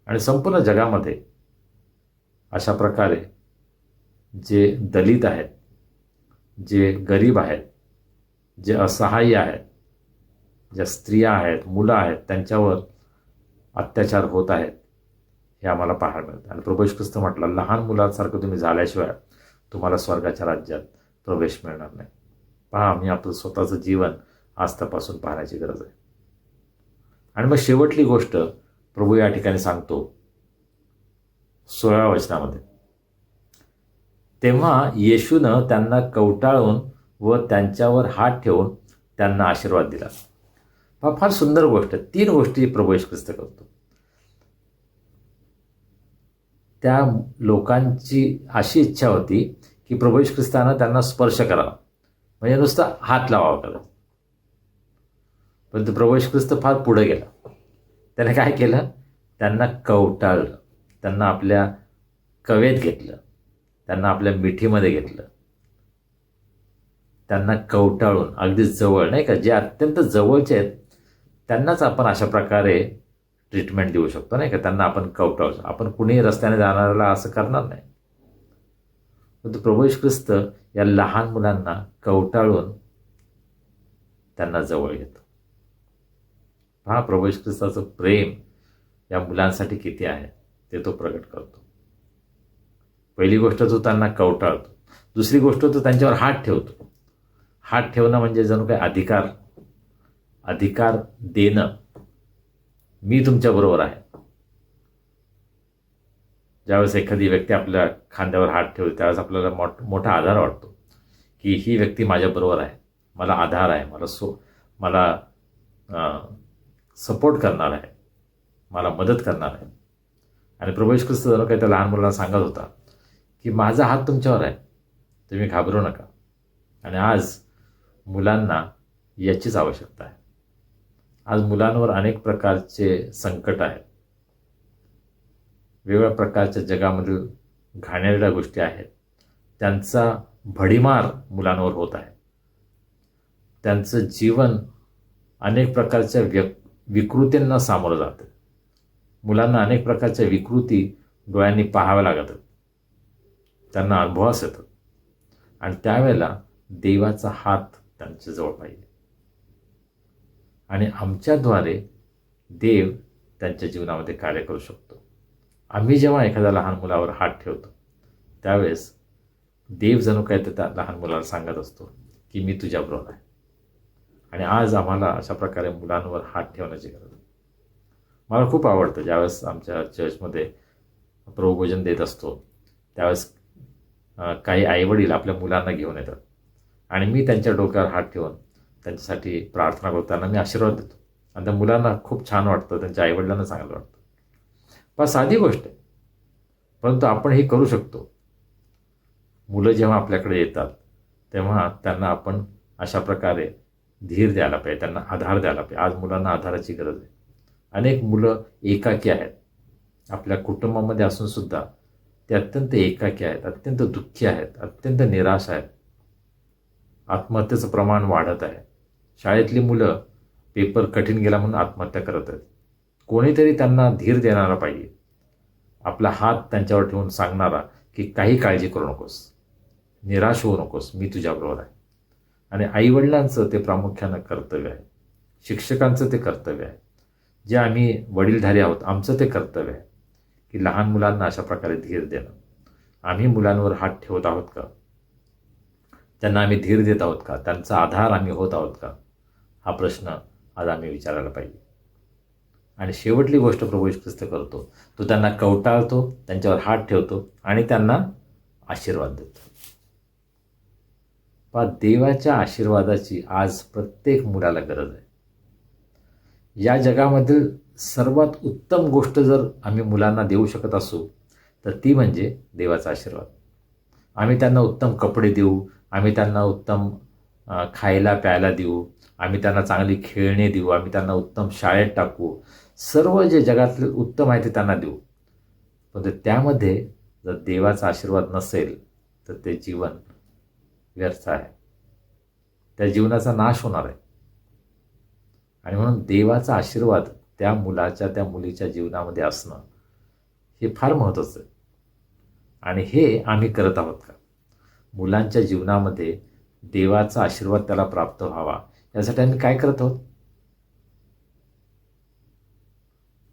आणि संपूर्ण जगामध्ये अशा प्रकारे जे दलित आहेत, जे गरीब आहेत, जे असहाय्य आहेत, ज्या स्त्रिया आहेत, मुलं आहेत, त्यांच्यावर अत्याचार होत आहेत हे आम्हाला पाहायला मिळतं. आणि प्रभू येशू ख्रिस्त म्हटलं, लहान मुलांसारखं तुम्ही झाल्याशिवाय तुम्हाला स्वर्गाच्या राज्यात प्रवेश मिळणार नाही. पहा, आम्ही आपलं स्वतःचं जीवन आज तपासून पाहण्याची गरज आहे. आणि मग शेवटली गोष्ट प्रभू या ठिकाणी सांगतो 16व्या वचनामध्ये, तेव्हा येशूनं त्यांना कवटाळून व त्यांच्यावर हात ठेवून त्यांना आशीर्वाद दिला. फार सुंदर गोष्ट. 3 गोष्टी प्रभू येशू ख्रिस्त करतो. त्या लोकांची अशी इच्छा होती की प्रभू येशू ख्रिस्तानं त्यांना स्पर्श करावा, म्हणजे नुसतं हात लावावा करायचा. परंतु प्रभू येशू ख्रिस्त फार पुढे गेला. त्याने काय केलं? त्यांना कवटाळलं, त्यांना आपल्या कवेत घेतलं, त्यांना आपल्या मिठीमध्ये घेतलं, त्यांना कवटाळून अगदी जवळ, नाही का, जे अत्यंत जवळचे आहेत त्यांनाच आपण अशा प्रकारे ट्रीटमेंट देऊ शकतो, नाही का, त्यांना आपण कवटाळू. आपण कुणीही रस्त्याने जाणाऱ्याला असं करणार नाही. परंतु प्रभू येशू ख्रिस्त या लहान मुलांना कवटाळून त्यांना जवळ घेतो. पहा, प्रभू येशू ख्रिस्ताचं प्रेम या मुलांसाठी किती आहे ते तो प्रगट करतो. पहिली गोष्ट तो त्यांना कवटाळतो. दुसरी गोष्ट तो त्यांच्यावर हात ठेवतो. हात ठेवणं म्हणजे जणू काही अधिकार देणं. मी तुमच्याबरोबर आहे. ज्यावेळेस एखादी व्यक्ती आपल्या खांद्यावर हात ठेवते त्यावेळेस आपल्याला मोठा आधार वाटतो की ही व्यक्ती माझ्याबरोबर आहे, मला आधार आहे, मला सपोर्ट करणार आहे, मला मदत करणार आहे. आणि प्रभू येशू ख्रिस्त जणू काही त्या लहान मुलांना सांगत होता की माझा हात तुमच्यावर आहे, तुम्ही घाबरू नका. आणि आज मुलांना याचीच आवश्यकता आहे. आज मुलांवर अनेक प्रकारचे संकट आहेत, वेगवेगळ्या प्रकारच्या जगामधील घाणेरड्या गोष्टी आहेत. त्यांचा भडीमार मुलांवर होत आहे. त्यांचं जीवन अनेक प्रकारच्या विकृतींना सामोरं जातं. मुलांना अनेक प्रकारच्या विकृती डोळ्यांनी पाहाव्या लागतात, त्यांना अनुभवास येतात. आणि त्यावेळेला देवाचा हात त्यांच्याजवळ पाहिजे. आणि आमच्याद्वारे देव त्यांच्या जीवनामध्ये कार्य करू शकतो. आम्ही जेव्हा एखाद्या लहान मुलावर हात ठेवतो त्यावेळेस देव जणू काय त्या लहान मुलाला सांगत असतो की मी तुझ्याबरोबर आहे. आणि आज आम्हाला अशा प्रकारे मुलांवर हात ठेवण्याची गरज आहे. मला खूप आवडतं ज्यावेळेस आमच्या चर्चमध्ये प्रभुभोजन देत असतो त्यावेळेस काही आईवडील आपल्या मुलांना घेऊन येतात आणि मी त्यांच्या डोक्यावर हात ठेवून त्यांच्यासाठी प्रार्थना करताना मी आशीर्वाद देतो. आणि त्या मुलांना खूप छान वाटतं, त्यांच्या आईवडिलांना चांगलं वाटतं. पण साधी गोष्ट आहे, परंतु आपण हे करू शकतो. मुलं जेव्हा आपल्याकडे येतात तेव्हा त्यांना आपण अशा प्रकारे धीर द्यायला पाहिजे, त्यांना आधार द्यायला पाहिजे. आज मुलांना आधाराची गरज आहे. अनेक मुलं एकाकी आहेत. आपल्या कुटुंबामध्ये असूनसुद्धा ते अत्यंत एकाकी आहेत, अत्यंत दुःखी आहेत, अत्यंत निराश आहेत. आत्महत्येचं प्रमाण वाढत आहे. शाळेतली मुलं पेपर कठीण गेला म्हणून आत्महत्या करत आहेत. कोणीतरी त्यांना धीर देणारा पाहिजे, आपला हात त्यांच्यावर ठेवून सांगणारा की काही काळजी करू नकोस, निराश होऊ नकोस, मी तुझ्याबरोबर आहे. आणि आईवडिलांचं ते प्रामुख्यानं कर्तव्य आहे, शिक्षकांचं ते कर्तव्य आहे, जे आम्ही वडीलधारी आहोत आमचं ते कर्तव्य आहे की लहान मुलांना अशा प्रकारे धीर देणं. आम्ही मुलांवर हात ठेवत आहोत का? त्यांना आम्ही धीर देत आहोत का? त्यांचा आधार आम्ही होत आहोत का? हा प्रश्न आज आम्ही विचारायला पाहिजे. आणि शेवटली गोष्ट प्रभू येशू ख्रिस्त करतो, तो त्यांना कवटाळतो, त्यांच्यावर हात ठेवतो आणि त्यांना आशीर्वाद देतो. देवाच्या आशीर्वादाची आज प्रत्येक मुलाला गरज आहे. या जगामधील सर्वात उत्तम गोष्ट जर आम्ही मुलांना देऊ शकत असू तर ती म्हणजे देवाचा आशीर्वाद. आम्ही त्यांना उत्तम कपडे देऊ, आम्ही त्यांना उत्तम खायला प्यायला देऊ, आम्ही त्यांना चांगली खेळणे देऊ, आम्ही त्यांना उत्तम शाळेत टाकू, सर्व जे जगातले उत्तम आहे ते त्यांना देऊ. पण त्यामध्ये जर देवाचा आशीर्वाद नसेल तर ते जीवन व्यर्थ आहे, त्या जीवनाचा नाश होणार आहे. आणि म्हणून देवाचा आशीर्वाद त्या मुलाच्या त्या मुलीच्या जीवनामध्ये असणं हे फार महत्त्वाचं आहे. आणि हे आम्ही करत आहोत का? मुलांच्या जीवनामध्ये देवाचा आशीर्वाद त्याला प्राप्त व्हावा यासाठी आम्ही काय करत आहोत?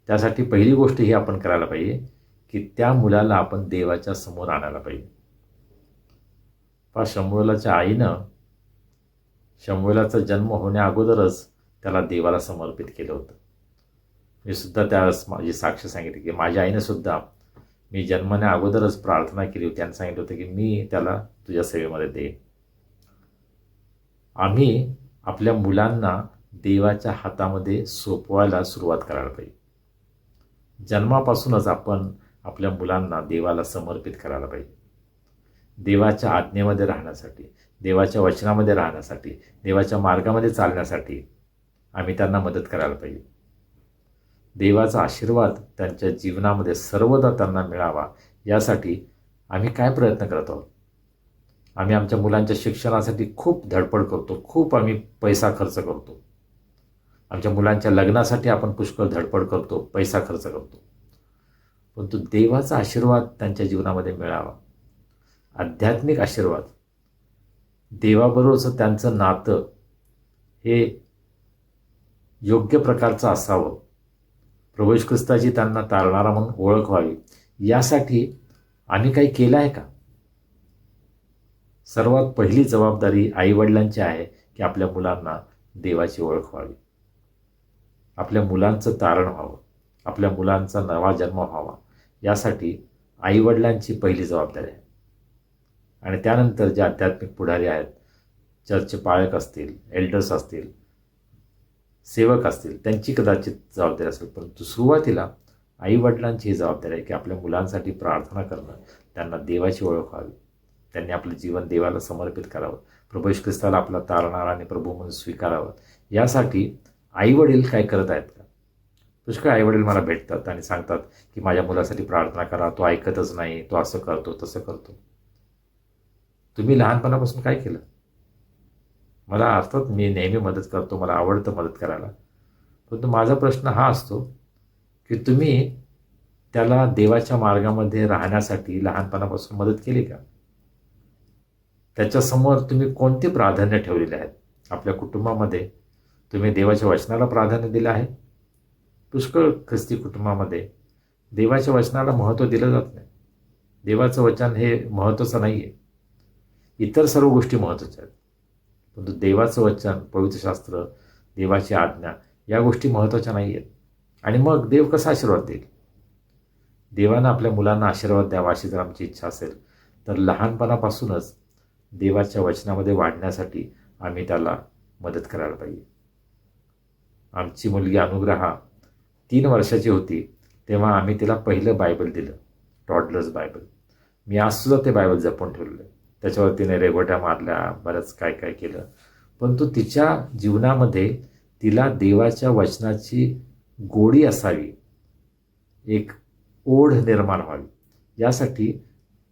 त्यासाठी पहिली गोष्ट ही आपण करायला पाहिजे की त्या मुलाला आपण देवाच्या समोर आणायला पाहिजे. शमूएलाच्या आईनं शमूएलाचा जन्म होण्या अगोदरच त्याला देवाला समर्पित केलं होतं. मी सुद्धा त्यावेळेस माझी साक्ष सांगितली की माझ्या आईनं सुद्धा मी जन्मण्या अगोदरच प्रार्थना केली होती आणि सांगितलं होतं की मी त्याला तुझ्या सेवेमध्ये देईन. आम्ही आपल्या मुलांना देवाच्या हातामध्ये सोपवायला सुरुवात करायला पाहिजे. जन्मापासूनच आपण आपल्या मुलांना देवाला समर्पित करायला पाहिजे. देवाच्या आज्ञेमध्ये राहण्यासाठी, देवाच्या वचनामध्ये राहण्यासाठी, देवाच्या मार्गामध्ये चालण्यासाठी आम्ही त्यांना मदत करायला पाहिजे. देवाचा आशीर्वाद त्यांच्या जीवनामध्ये सर्वदा त्यांना मिळावा यासाठी आम्ही काय प्रयत्न करत आहोत? आम्ही आमच्या मुलांच्या शिक्षणासाठी खूप धडपड करतो, खूप आम्ही पैसा खर्च करतो. आमच्या मुलांच्या लग्नासाठी आपण पुष्कळ धडपड करतो, पैसा खर्च करतो. परंतु देवाचा आशीर्वाद त्यांच्या जीवनामध्ये मिळावा, आध्यात्मिक आशीर्वाद, देवाबरोबरचं त्यांचं नातं हे योग्य प्रकारचं असावं, प्रभू येशू ख्रिस्ताची त्यांना तारणारा म्हणून ओळख व्हावी, यासाठी आम्ही काही केलं आहे का? सर्वात पहिली जबाबदारी आईवडिलांची आहे की आपल्या मुलांना देवाची ओळख व्हावी, आपल्या मुलांचं तारण व्हावं, आपल्या मुलांचा नवा जन्म व्हावा, यासाठी आईवडिलांची पहिली जबाबदारी आहे. आणि त्यानंतर जे आध्यात्मिक पुढारी आहेत, चर्चचे पाळक असतील, एल्डर्स असतील, सेवक असतील, त्यांची कदाचित जबाबदारी असेल. परंतु सुरुवातीला आईवडिलांची ही जबाबदारी आहे की आपल्या मुलांसाठी प्रार्थना करणं, त्यांना देवाची ओळख व्हावी, त्यांनी आपलं जीवन देवाला समर्पित करावं, प्रभू येशू ख्रिस्ताला आपला तारणारा आणि प्रभू म्हणून स्वीकारावं. यासाठी आईवडील काय करत आहेत का? पुष्कळ आईवडील मला भेटतात आणि सांगतात की माझ्या मुलासाठी प्रार्थना करा, तो ऐकतच नाही, तो असं करतो तसं करतो. तुम्ही लहानपणापासून काय केलं? मला अर्थात मी नेहमी मदत करतो, मला आवडतं मदत करायला. परंतु माझा प्रश्न हा असतो की तुम्ही त्याला देवाच्या मार्गामध्ये राहण्यासाठी लहानपणापासून मदत केली का? त्याच्यासमोर तुम्ही कोणते प्राधान्य ठेवलेले आहेत? आपल्या कुटुंबामध्ये तुम्ही देवाच्या वचनाला प्राधान्य दिलं आहे? पुष्कळ ख्रिस्ती कुटुंबामध्ये देवाच्या वचनाला महत्त्व दिलं जात नाही. देवाचं वचन हे महत्त्वाचं नाही आहे, इतर सर्व गोष्टी महत्त्वाच्या आहेत. परंतु देवाचं वचन, पवित्रशास्त्र, देवाची आज्ञा या गोष्टी महत्त्वाच्या नाही आहेत. आणि मग देव कसा आशीर्वाद देईल? देवानं आपल्या मुलांना आशीर्वाद द्यावा अशी जर आमची इच्छा असेल तर लहानपणापासूनच देवाच्या वचनामध्ये वाढण्यासाठी आम्ही त्याला मदत करायला पाहिजे. आमची मुलगी अनुग्रहा 3 वर्षाची होती तेव्हा आम्ही तिला पहिलं बायबल दिलं, टॉडलर्स बायबल. मी आजसुद्धा ते बायबल जपून ठेवलेलं आहे. त्याच्यावर तिने रेघोट्या मारल्या, बरंच काय काय केलं. परंतु तिच्या जीवनामध्ये तिला देवाच्या वचनाची गोडी असावी, एक ओढ निर्माण व्हावी, यासाठी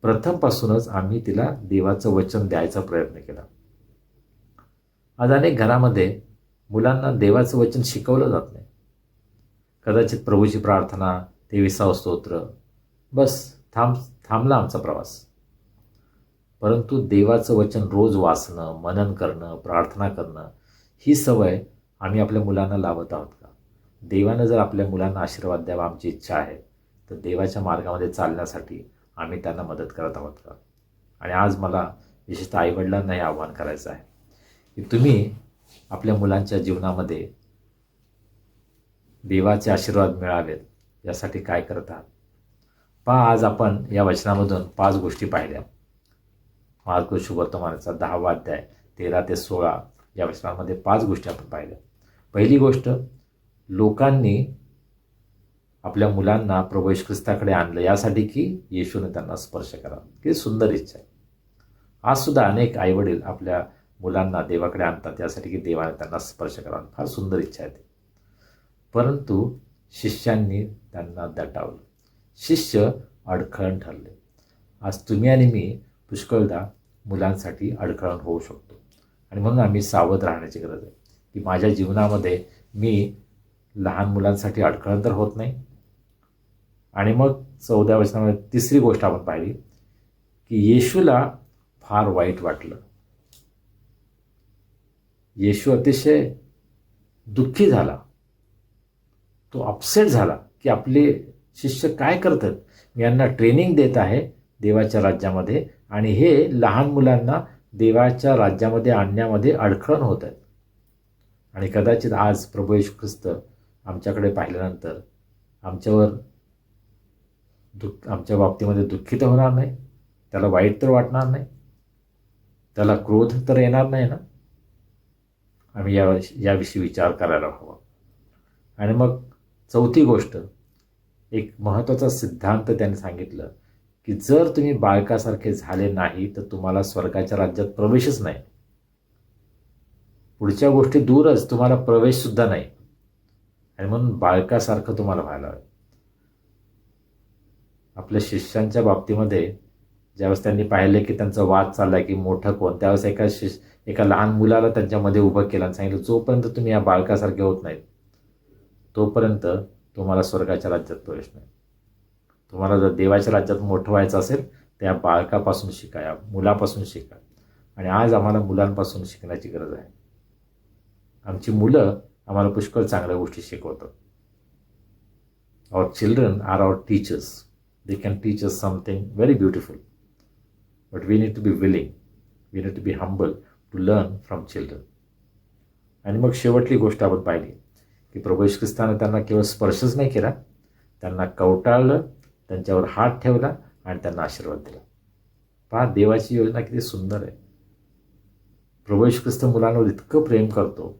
प्रथमपासूनच आम्ही तिला देवाचं वचन द्यायचा प्रयत्न केला. आज अनेक घरामध्ये मुलांना देवाचं वचन शिकवलं जात नाही. कदाचित प्रभूची प्रार्थना, 23वा स्तोत्र, बस थांबला आमचा प्रवास. परंतु देवाचं वचन रोज वाचणं, मनन करणं, प्रार्थना करणं, ही सवय आम्ही आपल्या मुलांना लावत आहोत का? देवानं जर आपल्या मुलांना आशीर्वाद द्यावा आमची इच्छा आहे तर देवाच्या मार्गामध्ये चालण्यासाठी आम्ही त्यांना मदत करत आहोत का? आणि आज मला विशेषतः आईवडिलांना हे आव्हान करायचं आहे की तुम्ही आपल्या मुलांच्या जीवनामध्ये देवाचे आशीर्वाद मिळावेत यासाठी काय करत आहात? आज आपण या वचनामधून 5 गोष्टी पाहिल्या. मार्क शुभवर्तमानाचा 10वा अध्याय 13 ते 16 या वचनामध्ये 5 गोष्टी आपण पाहिल्या. पहिली गोष्ट, लोकांनी आपल्या मुलांना प्रभू येशू ख्रिस्ताकडे आणलं यासाठी की येशूने त्यांना स्पर्श करावा. किती सुंदर इच्छा आहे. आज सुद्धा अनेक आईवडील आपल्या मुलांना देवाकडे आणतात यासाठी की देवाने त्यांना स्पर्श करावा. फार सुंदर इच्छा आहे ती. परंतु शिष्यांनी त्यांना दटावलं. शिष्य अडखळण ठरले. आज तुम्ही आणि मी पुष्कळदा मुलांसाठी अडखळण होऊ शकतो आणि म्हणून आम्ही सावध राहण्याची गरज आहे की माझ्या जीवनामध्ये मी लहान मुलांसाठी अडखळण तर होत नाही. आणि मग 14व्या वचनामध्ये 3री गोष्ट आपण पाहिली की येशूला फार वाईट वाटलं. येशू अतिशय दुःखी झाला. तो अपसेट झाला की आपले शिष्य काय करतात. मी यांना ट्रेनिंग देत आहे देवाच्या राज्यामध्ये आणि हे लहान मुलांना देवाच्या राज्यामध्ये आणण्यामध्ये अडखळण होत आहेत. आणि कदाचित आज प्रभू येशू ख्रिस्त आमच्याकडे पाहिल्यानंतर आमच्या बाबतीमध्ये दुःखित होणार नाही. त्याला वाईट तर वाटणार नाही. त्याला क्रोध तर येणार नाही ना. आम्ही याविषयी विचार करायला हवा. आणि मग चौथी गोष्ट, एक महत्त्वाचा सिद्धांत त्याने सांगितलं की जर तुम्ही बाळकासारखे झाले नाही तर तुम्हाला स्वर्गाच्या राज्यात प्रवेशच नाही. पुढच्या गोष्टी दूरच, तुम्हाला प्रवेशसुद्धा नाही. आणि म्हणून बाळकासारखं तुम्हाला व्हायला हवं. आपल्या शिष्यांच्या बाबतीमध्ये ज्यावेळेस त्यांनी पाहिलं की त्यांचा वाद चालला की मोठं कोण, त्यावेळेस एका लहान मुलाला त्यांच्यामध्ये उभं केलं आणि सांगितलं जोपर्यंत तुम्ही या बाळकासारखे होत नाहीत तोपर्यंत तुम्हाला स्वर्गाच्या राज्यात प्रवेश नाही. तुम्हाला जर देवाच्या राज्यात मोठं व्हायचं असेल तर या बाळकापासून शिका, या मुलापासून शिका. आणि आज आम्हाला मुलांपासून शिकण्याची गरज आहे. आमची मुलं आम्हाला पुष्कळ चांगल्या गोष्टी शिकवतात. Our children are our teachers. They can teach us something very beautiful. But we need to be willing, we need to be humble to learn from children. आणि मग शेवटली गोष्ट आपण पाहिली की प्रभू येशू ख्रिस्ताने त्यांना केवळ स्पर्शच नाही केला, त्यांना कवटाळलं, त्यांच्यावर हात ठेवला आणि त्यांना आशीर्वाद दिला. पहा, देवाची योजना किती सुंदर आहे. प्रभू येशू ख्रिस्त मुलांवर इतकं प्रेम करतो.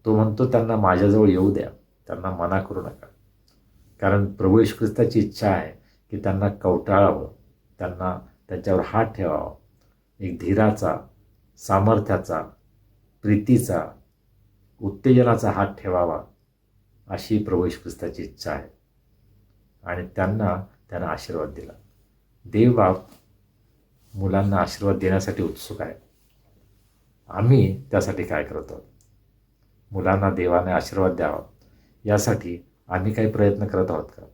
तो म्हणतो त्यांना माझ्याजवळ येऊ द्या, त्यांना मना करू नका. कारण प्रभू येशू ख्रिस्ताची इच्छा आहे की त्यांना कवटाळावं, त्यांना त्यांच्यावर हात ठेवावा. एक धीराचा, सामर्थ्याचा, प्रीतीचा, उत्तेजनाचा हात ठेवावा अशी प्रभू येशू ख्रिस्ताची इच्छा आहे. आणि त्यांना आशीर्वाद दिला. देवबाप मुलांना आशीर्वाद देण्यासाठी उत्सुक आहे. आम्ही त्यासाठी काय करतो? मुलांना देवाने आशीर्वाद द्यावा यासाठी आम्ही काही प्रयत्न करत आहोत का?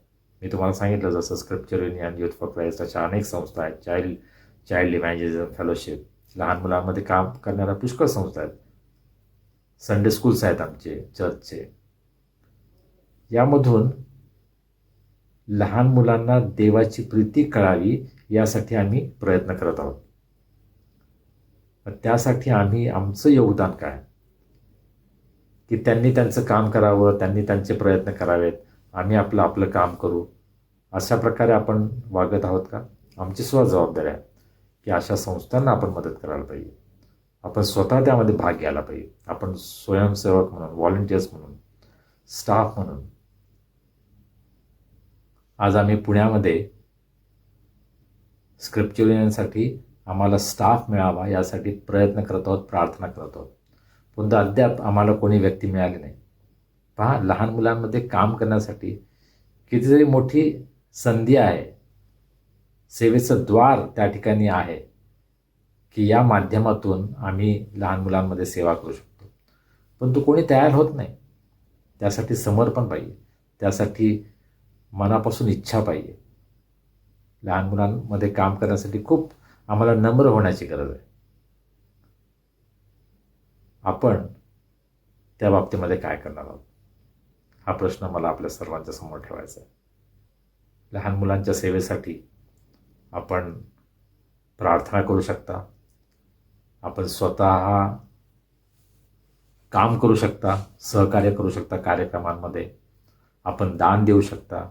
मी तुम्हाला सांगितलं जसं scripture union, youth for Christ अशा अनेक संस्था आहेत. चाइल्ड इव्हँजेलिझम फेलोशिप, लहान मुलांमध्ये काम करणाऱ्या पुष्कळ संस्था आहेत. संडे स्कूल्स आहेत आमचे चर्चचे. यामधून लहान मुलांना देवाची प्रीती कळावी यासाठी आम्ही प्रयत्न करत आहोत. त्यासाठी आमचं योगदान काय की त्यांनी त्यांचं काम करावं, त्यांनी त्यांचे प्रयत्न करावेत, आम्ही आपलं काम करू, अशा प्रकारे आपण वागत आहोत का? आमची सुद्धा जबाबदारी आहे की अशा संस्थांना आपण मदत करायला पाहिजे. आपण स्वतः त्यामध्ये भाग घ्यायला पाहिजे. आपण स्वयंसेवक म्हणून, व्हॉलंटियर्स म्हणून, स्टाफ म्हणून. आज आम्ही पुण्यामध्ये स्क्रिप्चर युनियनसाठी आम्हाला स्टाफ मिळावा यासाठी प्रयत्न करत आहोत, प्रार्थना करत आहोत. पण अद्याप आम्हाला कोणी व्यक्ती मिळाली नाही. पहा, लहान मुलांमध्ये काम करण्यासाठी कितीतरी मोठी संधी आहे. सेवेचं द्वार त्या ठिकाणी आहे की या माध्यमातून आम्ही लहान मुलांमध्ये सेवा करू शकतो. पण तो कोणी तयार होत नाही. त्यासाठी समर्पण पाहिजे, त्यासाठी मनापासून इच्छा पाहिजे. लहान मुलांमध्ये काम करण्यासाठी खूप आम्हाला नम्र होण्याची गरज आहे. आपण त्या बाबतीमध्ये काय करणार आहोत हा प्रश्न मला आपल्या सर्वांच्या समोर ठेवायचा आहे. लहान मुलांच्या सेवेसाठी आपण प्रार्थना करू शकता, आपण स्वतः काम करू शकता, सहकार्य करू शकता कार्यक्रमांमध्ये, आपण दान देऊ शकता,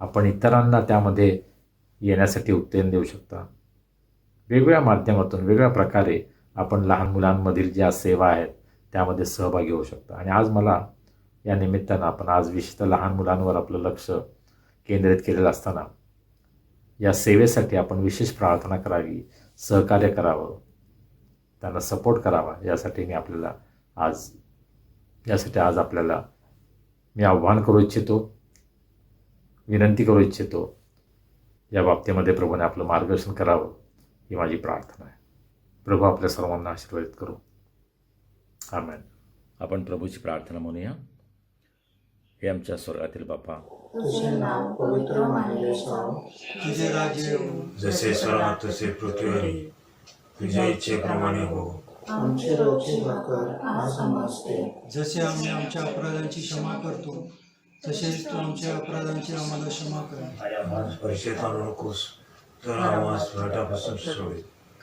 आपण इतरांना त्यामध्ये येण्यासाठी उत्तेजन देऊ शकता. वेगवेगळ्या माध्यमातून, वेगवेगळ्या प्रकारे आपण लहान मुलांमधील ज्या सेवा आहेत त्यामध्ये सहभागी होऊ शकता. आणि आज मला या निमित्तानं आपण आज विशेषतः लहान मुलांवर आपलं लक्ष केंद्रित केलेलं असताना या सेवेसाठी आपण विशेष प्रार्थना करावी, सहकार्य करावं, त्यांना सपोर्ट करावा यासाठी आज आपल्याला मी आव्हान करू इच्छितो, विनंती करू इच्छितो. या बाबतीमध्ये प्रभूने आपलं मार्गदर्शन करावं ही माझी प्रार्थना आहे. प्रभू आपल्या सर्वांना आशीर्वादित करू. आमेन. आपण प्रभूची प्रार्थना म्हणूया. हे आमच्या स्वर्गातील बापा, तुझे नाव पवित्र मानले जावो, तुझे राज्य येवो, जसे स्वर्गात तसे पृथ्वीवरही. तुझ्या इच्छेप्रमाणे हो. आमची रोजची भाकर आज आम्हास दे. जसे आम्ही आमच्या अपराधांची क्षमा करतो तसेच तू आमच्या अपराधांची आम्हाला क्षमा कर. परीक्षेत आणू नकोस तर आम्हास वाटापासून सोड.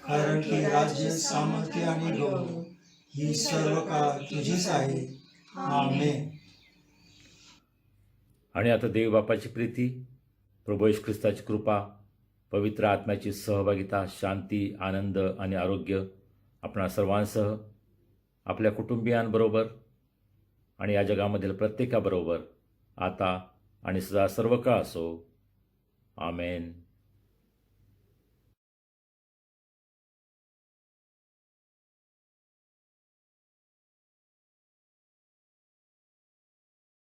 कारण की राज्य, सामर्थ्य आणि गौरव ही सर्व काळ तुझीच आहे. आमेन. आणि आता देव बापाची प्रीती, प्रभू येशू ख्रिस्ताची कृपा, पवित्र आत्म्याची सहभागिता, शांती, आनंद आणि आरोग्य आपणा सर्वांसह, आपल्या कुटुंबियांबरोबर आणि या जगामधील प्रत्येकाबरोबर आता आणि सदा सर्व काळ असो. आमेन.